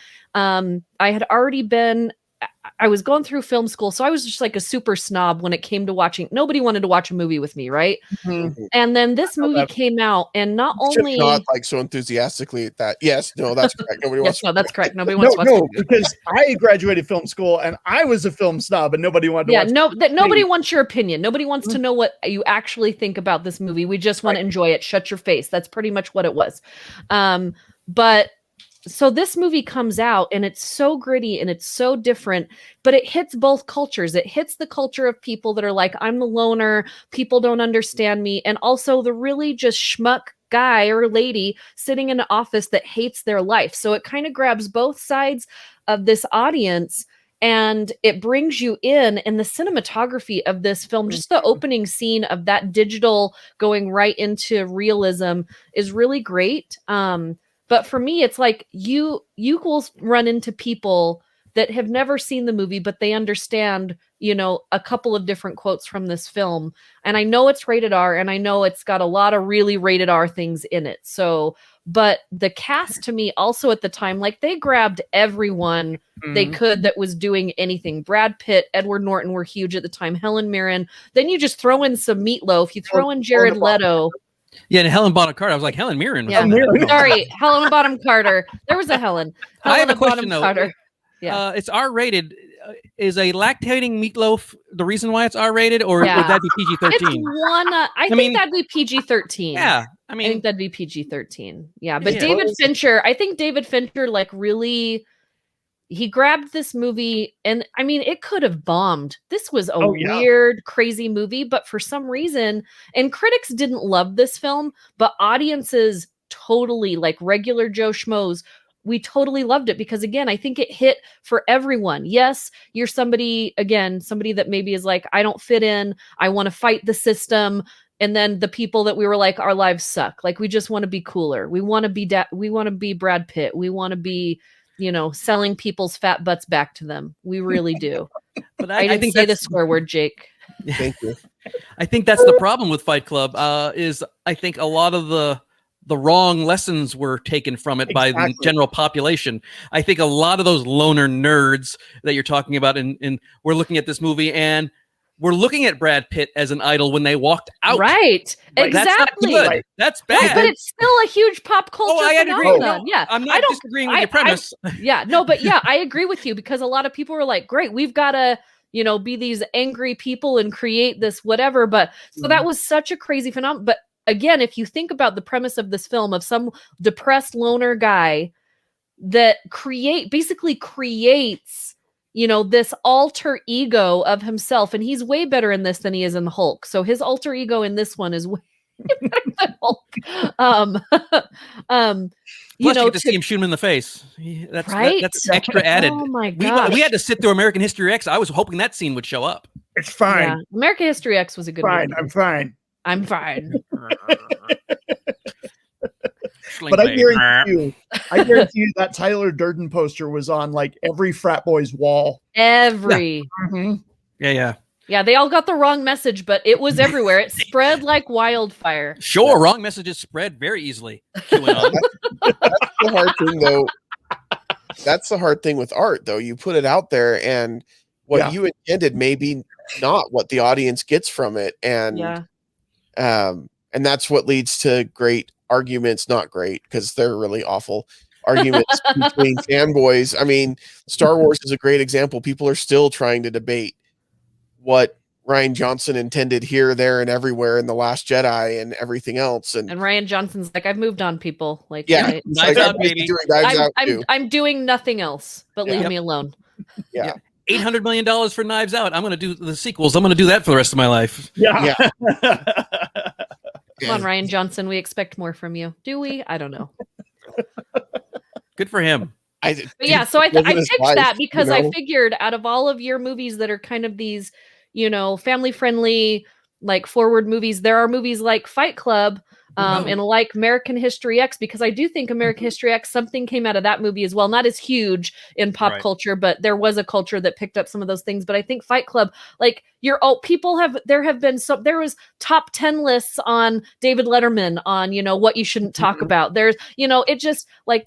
I was going through film school, so I was just like a super snob when it came to watching. Nobody wanted to watch a movie with me, right? Mm-hmm. And then this movie came out, and not only not like so enthusiastically at that. Yes, no, that's correct. Nobody wants. No, that's correct. Nobody wants to watch. No, because I graduated film school and I was a film snob, and nobody wanted to watch. Nobody wants your opinion. Nobody wants to know what you actually think about this movie. We just want to enjoy it. Shut your face. That's pretty much what it was. But so this movie comes out and it's so gritty and it's so different, but it hits both cultures. It hits the culture of people that are like, I'm the loner, people don't understand me, and also the really just schmuck guy or lady sitting in an office that hates their life. So it kind of grabs both sides of this audience and it brings you in. And the cinematography of this film, just the opening scene of that digital going right into realism is really great. But for me, it's like you will run into people that have never seen the movie, but they understand, a couple of different quotes from this film. And I know it's rated R, and I know it's got a lot of really rated R things in it. So, but the cast to me also at the time, like they grabbed everyone they could that was doing anything. Brad Pitt, Edward Norton were huge at the time. Helen Mirren. Then you just throw in some Meatloaf. You throw in Jared Leto. Yeah, and Helen Bonham Carter. I was like, Helen Mirren. Yeah. Sorry, Helen Bonham Carter. There was a Helen. I have a question, though. Carter. Yeah. It's R-rated. Is a lactating meatloaf the reason why it's R-rated, or would that be PG-13? It's I think that'd be PG-13. Yeah, I think that'd be PG-13. Yeah, but David Fincher, I think David Fincher, like, really... He grabbed this movie and it could have bombed. This was a weird, crazy movie, but for some reason, and critics didn't love this film, but audiences totally, like regular Joe Schmoes, we totally loved it because, again, I think it hit for everyone. Yes, you're somebody that maybe is like, I don't fit in. I want to fight the system. And then the people that we were like, our lives suck. Like, we just want to be cooler. We want to be Brad Pitt. We want to be, selling people's fat butts back to them. We really do. But I didn't say the swear word, Jake. Thank you. I think that's the problem with Fight Club. Is I think a lot of the wrong lessons were taken from it by the general population. I think a lot of those loner nerds that you're talking about, and we're looking at this movie and we're looking at Brad Pitt as an idol when they walked out. Right. Exactly. That's not good. Right. That's bad. Right, but it's still a huge pop culture phenomenon. No, yeah. I'm not disagreeing with your premise. I agree with you because a lot of people were like, great, we've got to, be these angry people and create this whatever. But so that was such a crazy phenomenon. But again, if you think about the premise of this film of some depressed loner guy that basically creates this alter ego of himself, and he's way better in this than he is in Hulk. So his alter ego in this one is way better than Hulk. You get to see him shoot him in the face. That's extra added. Oh my god! We had to sit through American History X. I was hoping that scene would show up. It's fine. Yeah. American History X was a good movie. I'm fine. But I guarantee you that Tyler Durden poster was on like every frat boy's wall. Yeah, they all got the wrong message, but it was everywhere. It spread like wildfire. Sure, wrong messages spread very easily. That's the hard thing, though. That's the hard thing with art, though. You put it out there, and what you intended may be not what the audience gets from it. And that's what leads to great arguments, not great, because they're really awful arguments between fanboys. I mean, Star Wars is a great example. People are still trying to debate what Rian Johnson intended here, there, and everywhere in The Last Jedi and everything else. And Rian Johnson's like, I've moved on, people. Like, Knives Out, baby. I'm doing nothing else, but leave me alone. Yeah. $800 million for Knives Out. I'm going to do the sequels. I'm going to do that for the rest of my life. Yeah. Come on, Rian Johnson. We expect more from you. Do we? I don't know. Good for him. So I picked that because I figured out of all of your movies that are kind of these, family friendly, like forward movies, there are movies like Fight Club and like American History X, because I do think American History X, something came out of that movie as well. Not as huge in pop culture, but there was a culture that picked up some of those things. But I think Fight Club, like there was top 10 lists on David Letterman on, what you shouldn't talk about. There's, it just like,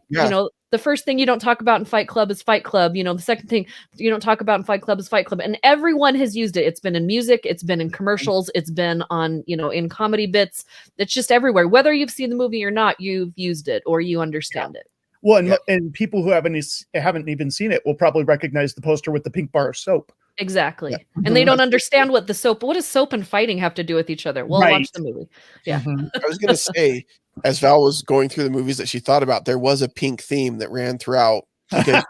the first thing you don't talk about in Fight Club is Fight Club. The second thing you don't talk about in Fight Club is Fight Club. And everyone has used it. It's been in music. It's been in commercials. It's been on, in comedy bits. It's just everywhere. Whether you've seen the movie or not, you've used it or you understand it. Well, and people who haven't even seen it will probably recognize the poster with the pink bar of soap. Exactly. Yeah. And they don't understand what does soap and fighting have to do with each other? Well, watch the movie. Yeah. I was going to say, as Val was going through the movies that she thought about, there was a pink theme that ran throughout. Because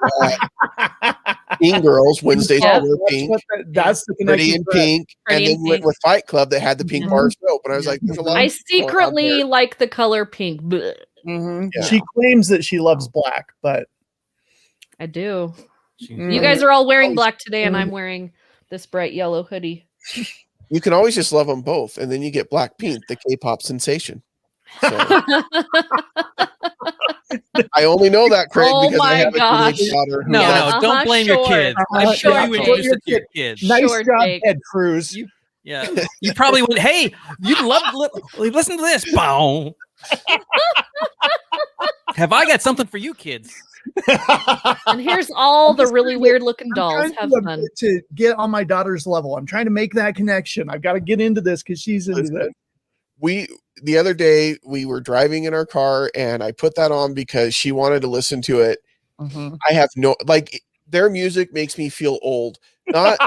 Mean Girls, Wednesdays were pink. That's the Pretty in pink. And then went with Fight Club that had the pink bar of soap. And I was like, there's a lot. I secretly like the color pink. Yeah. She claims that she loves black, but I do. You guys are all wearing black today, and I'm wearing this bright yellow hoodie. You can always just love them both, and then you get Blackpink, the K-pop sensation. So. I only know that, Craig, because I have a teenage daughter. No, don't blame your kids. I'm sure you introduced it to your kids. Nice job, Ted Cruz. You probably would. Hey, you'd love listen to this. Boom. Have I got something for you kids? And here's all the really weird looking dolls. Have fun. To get on my daughter's level. I'm trying to make that connection. I've got to get into this because she's into that. The other day we were driving in our car and I put that on because she wanted to listen to it. I have their music makes me feel old. Not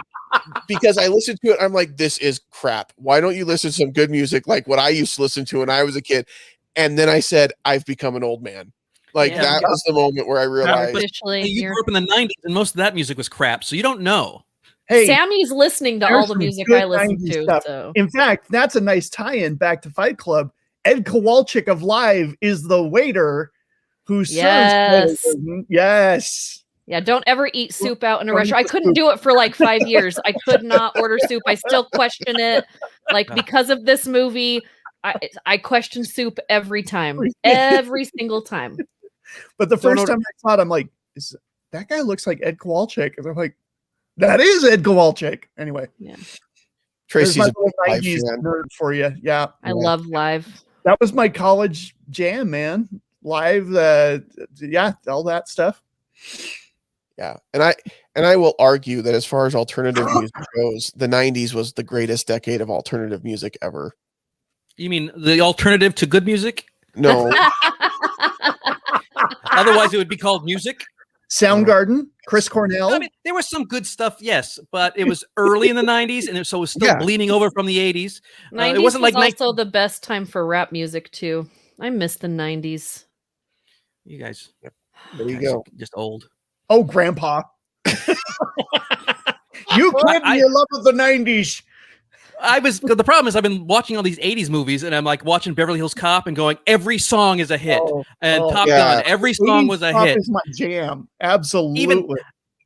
because I listen to it, I'm like, this is crap. Why don't you listen to some good music like what I used to listen to when I was a kid? And then I said, I've become an old man. That was the moment where I realized. You grew up in the 90s and most of that music was crap, so you don't know. Hey, Sammy's listening to all the music I listen to. So. In fact, that's a nice tie-in back to Fight Club. Ed Kowalczyk of Live is the waiter who serves. Yes. Yeah, don't ever eat soup out in a restaurant. I couldn't do it for like 5 years. I could not order soup. I still question it. Because of this movie, I question soup every time. Every single time. But the first time I saw it, I'm like, that guy looks like Ed Kowalczyk. And I'm like, that is Ed Kowalczyk. Anyway. Yeah. Tracy's a 90s nerd for you. Yeah. I love Live. That was my college jam, man. Live, all that stuff. Yeah. And I will argue that as far as alternative music goes, the 90s was the greatest decade of alternative music ever. You mean the alternative to good music? No. Otherwise, it would be called music. Soundgarden, Chris Cornell. I mean, there was some good stuff, yes, but it was early in the 90s, and so it was still bleeding over from the 80s. 90s it wasn't was also the best time for rap music, too. I miss the 90s. You guys, there you go. Just old. Oh, Grandpa. You give me your love of the 90s. The problem is I've been watching all these 80s movies and I'm like watching Beverly Hills Cop and going, every song is a hit. Top Gun, every song was a hit. Is my jam. Absolutely.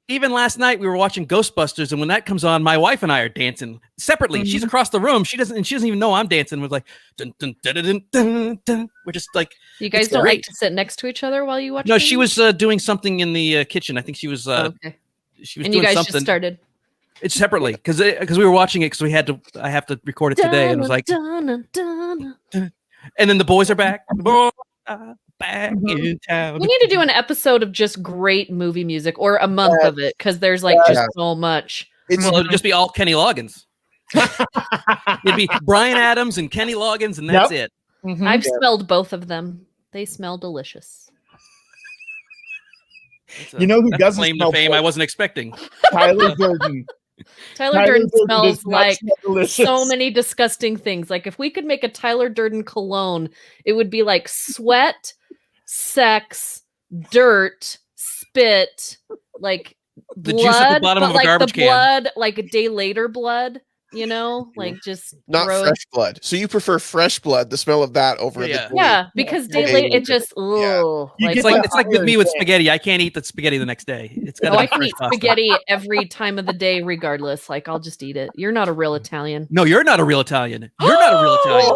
Even last night we were watching Ghostbusters, and when that comes on, my wife and I are dancing separately. She's across the room. She doesn't even know I'm dancing. We're like, dun, dun, dun, dun, dun, dun. We're just like, you guys don't like to sit next to each other while you watch? No, she was doing something in the kitchen. I think she was. Okay. She was and doing you guys something. Just started. It's separately because we were watching it because I have to record it today, and it was like, and then the boys are back. Back in town. We need to do an episode of just great movie music, or a month of it, because there's just so much. It'd just be all Kenny Loggins. It'd be Bryan Adams and Kenny Loggins, and that's it. Mm-hmm. I've smelled both of them. They smell delicious. You know who doesn't claim to fame I wasn't expecting? Tyler Durden. Tyler Durden smells like so many disgusting things. Like if we could make a Tyler Durden cologne, it would be like sweat, sex, dirt, spit, like the blood, juice at the bottom but of a like garbage the can. blood, like a day later blood. You know, like just not gross. fresh blood. So you prefer fresh blood, the smell of that over the because day later it just like, it's like with me with spaghetti. I can't eat the spaghetti the next day. It's got I can eat spaghetti every time of the day, regardless. Like I'll just eat it. You're not a real Italian. No, you're not a real Italian. You're not a real Italian.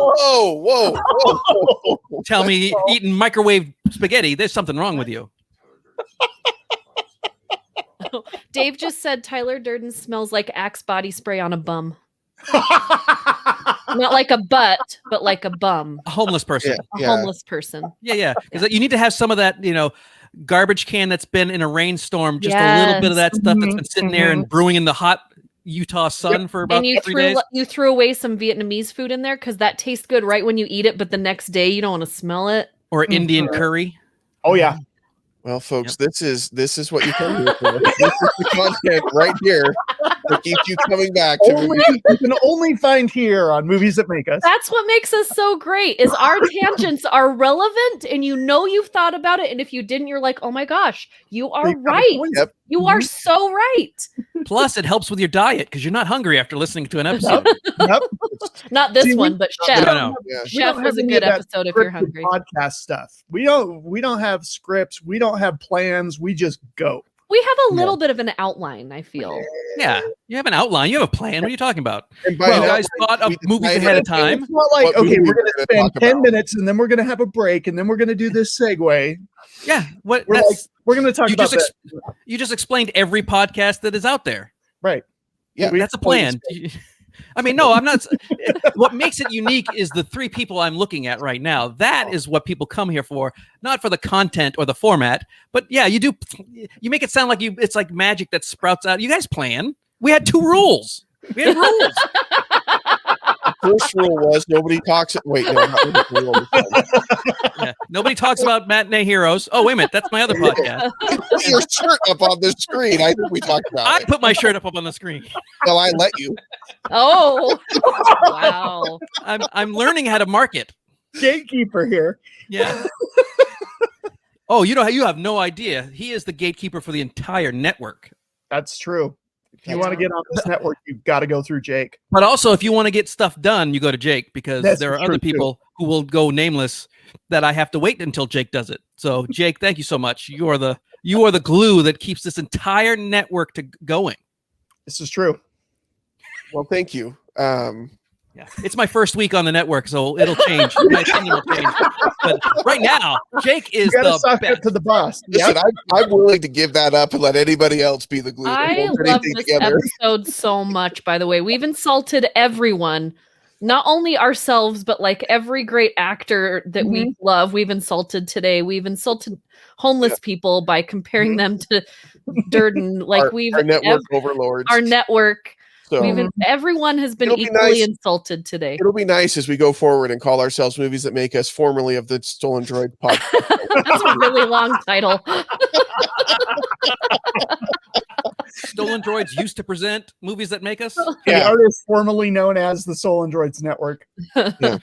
Whoa. Tell me eating microwave spaghetti, there's something wrong with you. Dave just said Tyler Durden smells like Axe body spray on a bum. Not like a butt, but like a bum. A homeless person. A homeless person. Yeah. Because you need to have some of that, garbage can that's been in a rainstorm, just a little bit of that stuff that's been sitting there and brewing in the hot Utah sun for about 3 days. You threw away some Vietnamese food in there because that tastes good right when you eat it, but the next day you don't want to smell it. Or Indian curry. Oh yeah. Well, folks, this is what you come here for. This is the content right here that keeps you coming back to movies. You can only find here on Movies That Make Us. That's what makes us so great, is our tangents are relevant and you've thought about it. And if you didn't, you're like, oh my gosh, you are right. Yep. You are so right. Plus, it helps with your diet because you're not hungry after listening to an episode. Yep. Not this one, but Chef. Chef was was a good episode if you're hungry. Podcast stuff. We don't have scripts. We don't have plans. We just go. We have a little bit of an outline, I feel. Yeah, you have an outline. You have a plan. What are you talking about? And you guys thought of movies ahead of time. It's not like, okay, we're going to spend 10 minutes and then we're going to have a break and then we're going to do this segue. Yeah, we're going to talk about that. You just explained every podcast that is out there. Right. Yeah, that's a plan. I mean, no, I'm not. What makes it unique is the 3 people I'm looking at right now. That is what people come here for, not for the content or the format. But yeah, you make it sound like it's like magic that sprouts out. You guys plan. We had 2 rules. We had rules. First rule was nobody talks. Wait, no, not the rule. Yeah, nobody talks about Matinee Heroes. Oh, wait a minute, that's my other podcast. Put your shirt up on the screen. I think we talked about it. I put my shirt up on the screen. Well, I let you. Oh, wow! I'm learning how to market. Gatekeeper here. Yeah. Oh, you have no idea. He is the gatekeeper for the entire network. That's true. If you want to get on this network, you've got to go through Jake. But also, if you want to get stuff done, you go to Jake because there are other people who will go nameless that I have to wait until Jake does it. So, Jake, thank you so much. You are the glue that keeps this entire network going. This is true. Well, thank you. Yeah, it's my first week on the network, so it'll change. My opinion will change. But right now, Jake is the best. To the boss. Listen, I'm willing to give that up and let anybody else be the glue. I love this episode so much, by the way. We've insulted everyone, not only ourselves, but like every great actor that we love. We've insulted today. We've insulted homeless people by comparing them to Durden. Like our network overlords. Our network. So, everyone has been equally insulted today. It'll be nice as we go forward and call ourselves Movies That Make Us, formerly of the Stolendroids podcast. That's a really long title. Stolendroids used to present Movies That Make Us. The artist formerly known as the Stolendroids Network. Yeah.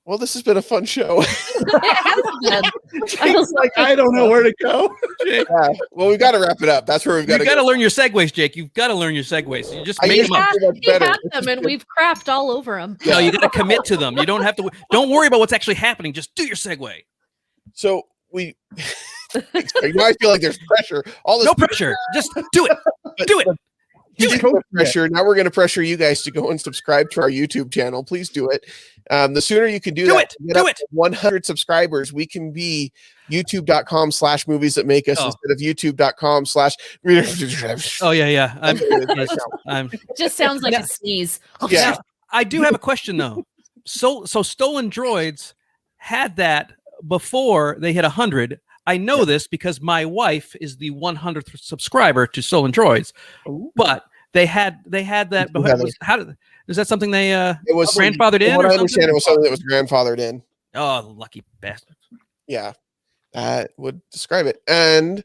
Well, this has been a fun show. It has been. Jake's like, I don't know where to go. Yeah. Well, we've got to wrap it up. That's where we've got to go. You've got to learn your segues, Jake. You've got to learn your segues. You just make them up. He had them, and we've crapped all over them. No, you got to commit to them. You don't have to. Don't worry about what's actually happening. Just do your segue. So we. I feel like there's pressure. No pressure. Just do it. Do it. Pressure. Now we're going to pressure you guys to go and subscribe to our YouTube channel. Please do it. The sooner you can do that, do it. 100 subscribers, we can be youtube.com/movies that make us instead of youtube.com/ Oh yeah. It just sounds like a sneeze. Yeah. Now, I do have a question though. So Stolen Droids had that before they hit 100. I know this because my wife is the 100th subscriber to Stolendroids. But they had that. Is that something they it was grandfathered in? What I understand, it was something that was grandfathered in. Oh, lucky bastard! Yeah, that would describe it. And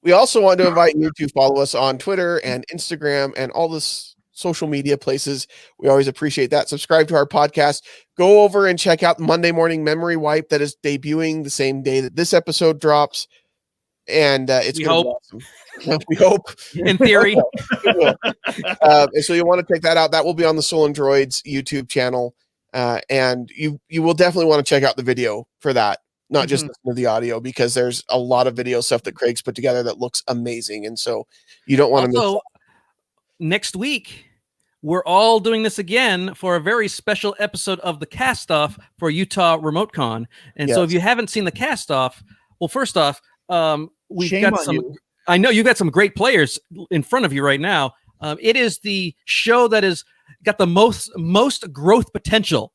we also want to invite you to follow us on Twitter and Instagram and all this social media places. We always appreciate that. Subscribe to our podcast. Go over and check out the Monday Morning Memory Wipe that is debuting the same day that this episode drops. And it's going to be awesome. We hope. In theory. So you want to check that out. That will be on the Stolendroids YouTube channel. And you will definitely want to check out the video for that. Not just listen to the audio, because there's a lot of video stuff that Craig's put together that looks amazing. And so you don't want to miss that. Next week, we're all doing this again for a very special episode of the CastOff for Utah RemoteCon. And so if you haven't seen the CastOff, well, first off, we've got some. I know you've got some great players in front of you right now. It is the show that has got the most growth potential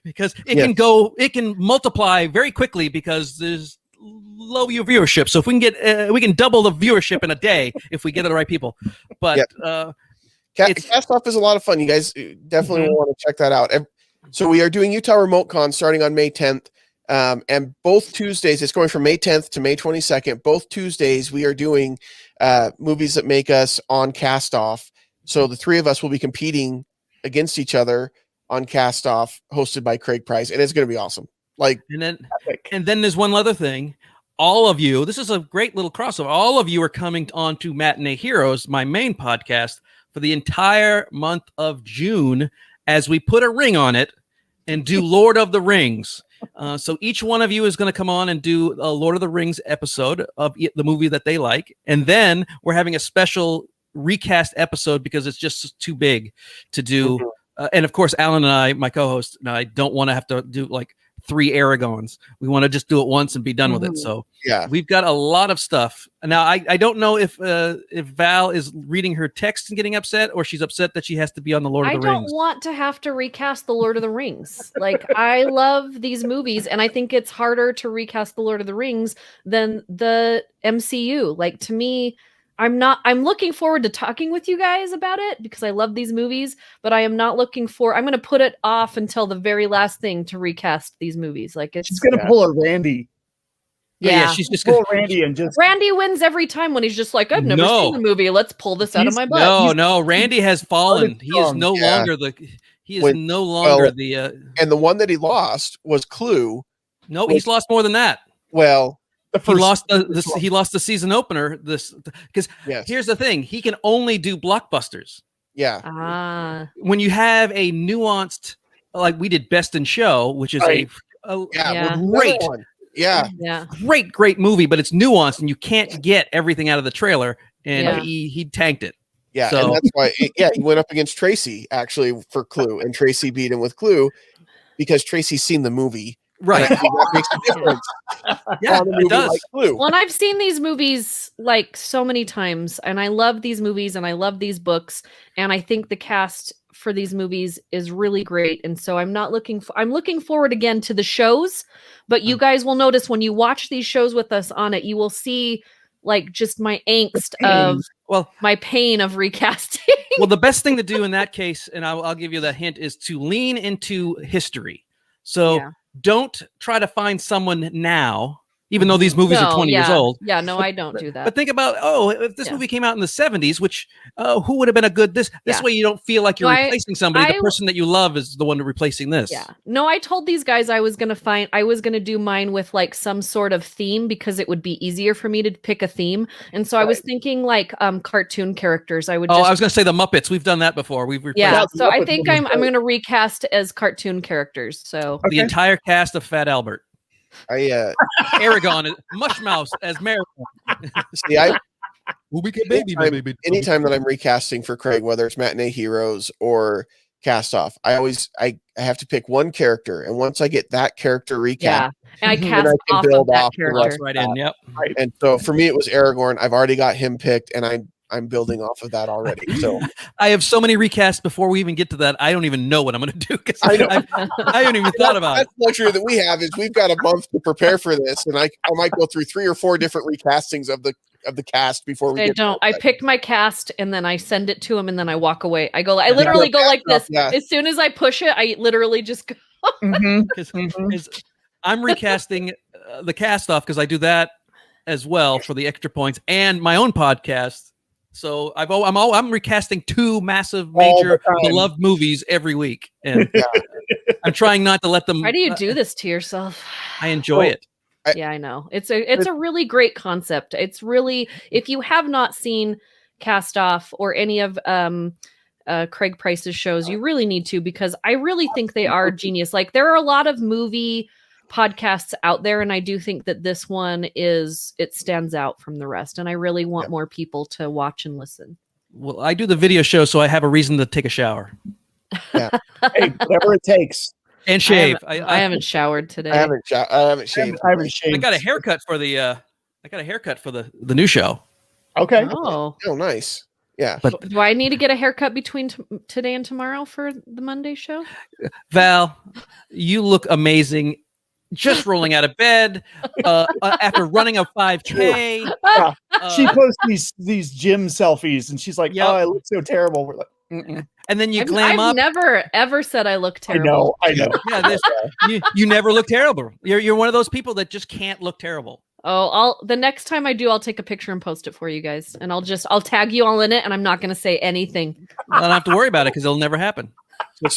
because it can multiply very quickly because there's low viewership. So if we can get we can double the viewership in a day if we get the right people. But CastOff is a lot of fun. You guys definitely will want to check that out. So we are doing Utah RemoteCon starting on May 10th. And both Tuesdays, it's going from May 10th to May 22nd. Both Tuesdays, we are doing movies that make us on CastOff. So the three of us will be competing against each other on CastOff, hosted by Craig Price, and it's going to be awesome. And then there's one other thing. All of you, this is a great little crossover. All of you are coming on to Matinee Heroes, my main podcast, for the entire month of June, as we put a ring on it and do Lord of the Rings. So each one of you is going to come on and do a Lord of the Rings episode of the movie that they like. And then we're having a special recast episode because it's just too big to do. And of course, Alan and I, my co-host, and I don't want to have to do like 3 Aragons. We want to just do it once and be done with it. So we've got a lot of stuff. Now, I don't know if Val is reading her text and getting upset, or she's upset that she has to be on the Lord of the Rings. I don't want to have to recast the Lord of the Rings. Like, I love these movies, and I think it's harder to recast the Lord of the Rings than the MCU. Like, to me, I'm looking forward to talking with you guys about it because I love these movies, but I am not looking for, I'm going to put it off until the very last thing to recast these movies. Like, she's going to pull a Randy. Yeah, she's just pull Randy and just. Randy wins every time when he's just like, I've never seen the movie. Let's pull this out of my butt. No, Randy has fallen. He is no longer the. He is no longer the. And the one that he lost was Clue. No, he's lost more than that. Well. He lost the season opener. Because here's the thing: he can only do blockbusters. Yeah. When you have a nuanced, like we did Best in Show, which is a great one. Great movie, but it's nuanced and you can't get everything out of the trailer. And he tanked it. Yeah, so. And that's why. He went up against Tracy actually for Clue, and Tracy beat him with Clue because Tracy's seen the movie. Right. That makes a difference. It does. Like Clue. Well, and I've seen these movies like so many times, and I love these movies and I love these books, and I think the cast for these movies is really great. And so I'm looking forward again to the shows, but you guys will notice when you watch these shows with us on it, you will see like just my angst of my pain of recasting. Well, the best thing to do in that case, and I'll give you that hint, is to lean into history. So don't try to find someone now, even though these movies are 20 years old. Yeah, no, I don't do that. But think about, if this movie came out in the 70s, which who would have been a good this way you don't feel like you're replacing somebody. The person that you love is the one replacing this. Yeah. No, I told these guys I was going to do mine with like some sort of theme because it would be easier for me to pick a theme. And so I was thinking like cartoon characters. I was going to say the Muppets. We've done that before. We've replaced so I think I'm going to recast as cartoon characters. So the entire cast of Fat Albert. Aragon, Mushmouse as Mary. See, anytime that I'm recasting for Craig, whether it's Matinee Heroes or CastOff, I have to pick one character, and once I get that character recast, and I cast off of that character. Right in, And so for me, it was Aragorn. I've already got him picked, and I'm building off of that already. So I have so many recasts before we even get to that. I don't even know what I'm going to do because I haven't even thought about it. That's the luxury that we have is we've got a month to prepare for this, and I might go through 3 or 4 different recastings of the cast before we. I pick my cast and then I send it to him and then I walk away. I literally go like this. Yeah. As soon as I push it, I literally just go. Because I'm recasting the CastOff because I do that as well for the extra points and my own podcast. So I'm recasting 2 massive, major, beloved movies every week, and I'm trying not to let them. Why do you do this to yourself? I enjoy it. Yeah, I know. It's a really great concept. It's really, if you have not seen CastOff or any of Craig Price's shows, you really need to, because I really think they are genius. Like, there are a lot of movie podcasts out there, and I do think that this one it stands out from the rest, and I really want more people to watch and listen. Well, I do the video show, so I have a reason to take a shower. Yeah. Hey, whatever it takes. And shave. I haven't showered today. I haven't shaved. I haven't shaved. I got a haircut for the the new show. Okay. Oh, Nice. Yeah. But do I need to get a haircut between today and tomorrow for the Monday show? Val, you look amazing. Just rolling out of bed after running a 5K. Yeah. She posts these gym selfies, and she's like, "Oh, I look so terrible." We're like, "Mm-mm." And then you glam up. I've never ever said I look terrible. I know. Yeah, you never look terrible. You're one of those people that just can't look terrible. Oh, the next time I do, I'll take a picture and post it for you guys, and I'll tag you all in it, and I'm not going to say anything. I don't have to worry about it because it'll never happen. So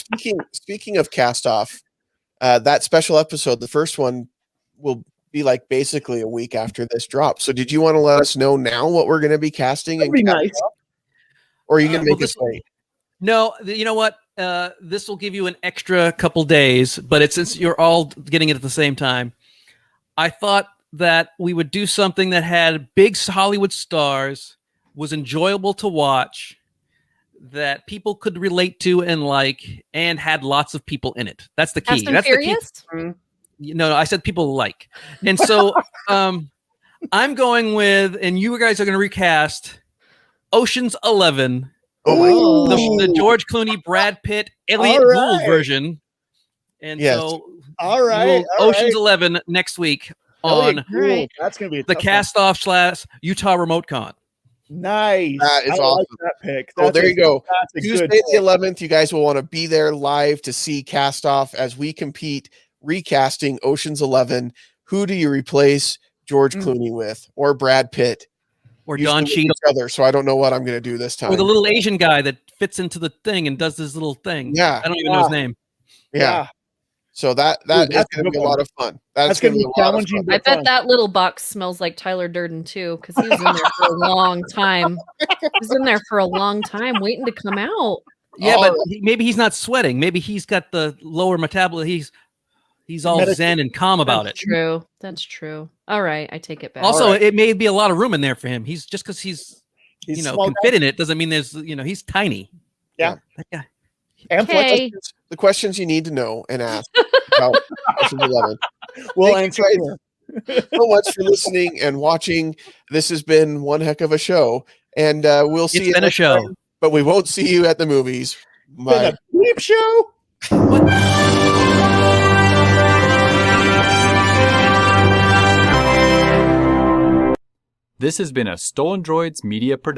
speaking of CastOff, that special episode, the first one, will be like basically a week after this drop. So did you want to let us know now what we're going to be casting? That'd be nice. Or are you going to make us wait? No, you know what? This will give you an extra couple days, but since you're all getting it at the same time, I thought that we would do something that had big Hollywood stars, was enjoyable to watch, that people could relate to and like, and had lots of people in it. That's the key. That's Furious? the key. No, I said people like. And so I'm going with, and you guys are going to recast Ocean's 11. Oh, the George Clooney, Brad Pitt, Elliot Gould version. And so Ocean's 11 next week on that's going to be the CastOff / Utah RemoteCon. Nice. That is awesome. Like that pick. There you go. Tuesday the 11th. You guys will want to be there live to see CastOff as we compete recasting Ocean's 11. Who do you replace George Clooney with, or Brad Pitt, or Don Cheadle? So I don't know what I'm going to do this time. Or the little Asian guy that fits into the thing and does this little thing. Yeah, I don't even know his name. Yeah. So that is going to be a lot of fun. That's going to be challenging. I bet that little box smells like Tyler Durden too, because he was in there for a long time. He's in there for a long time, waiting to come out. Yeah, but maybe he's not sweating. Maybe he's got the lower metabolism. He's all zen and calm about it. True. That's true. All right, I take it back. Also, it may be a lot of room in there for him. He's just because he's can fit in it doesn't mean there's he's tiny. Yeah. Yeah. And the questions you need to know and ask about Ocean's 11. We'll answer so much for listening and watching. This has been one heck of a show, and we'll see you. It's been a show, time, but we won't see you at the movies. Been a bleep show. This has been a Stolendroids Media production.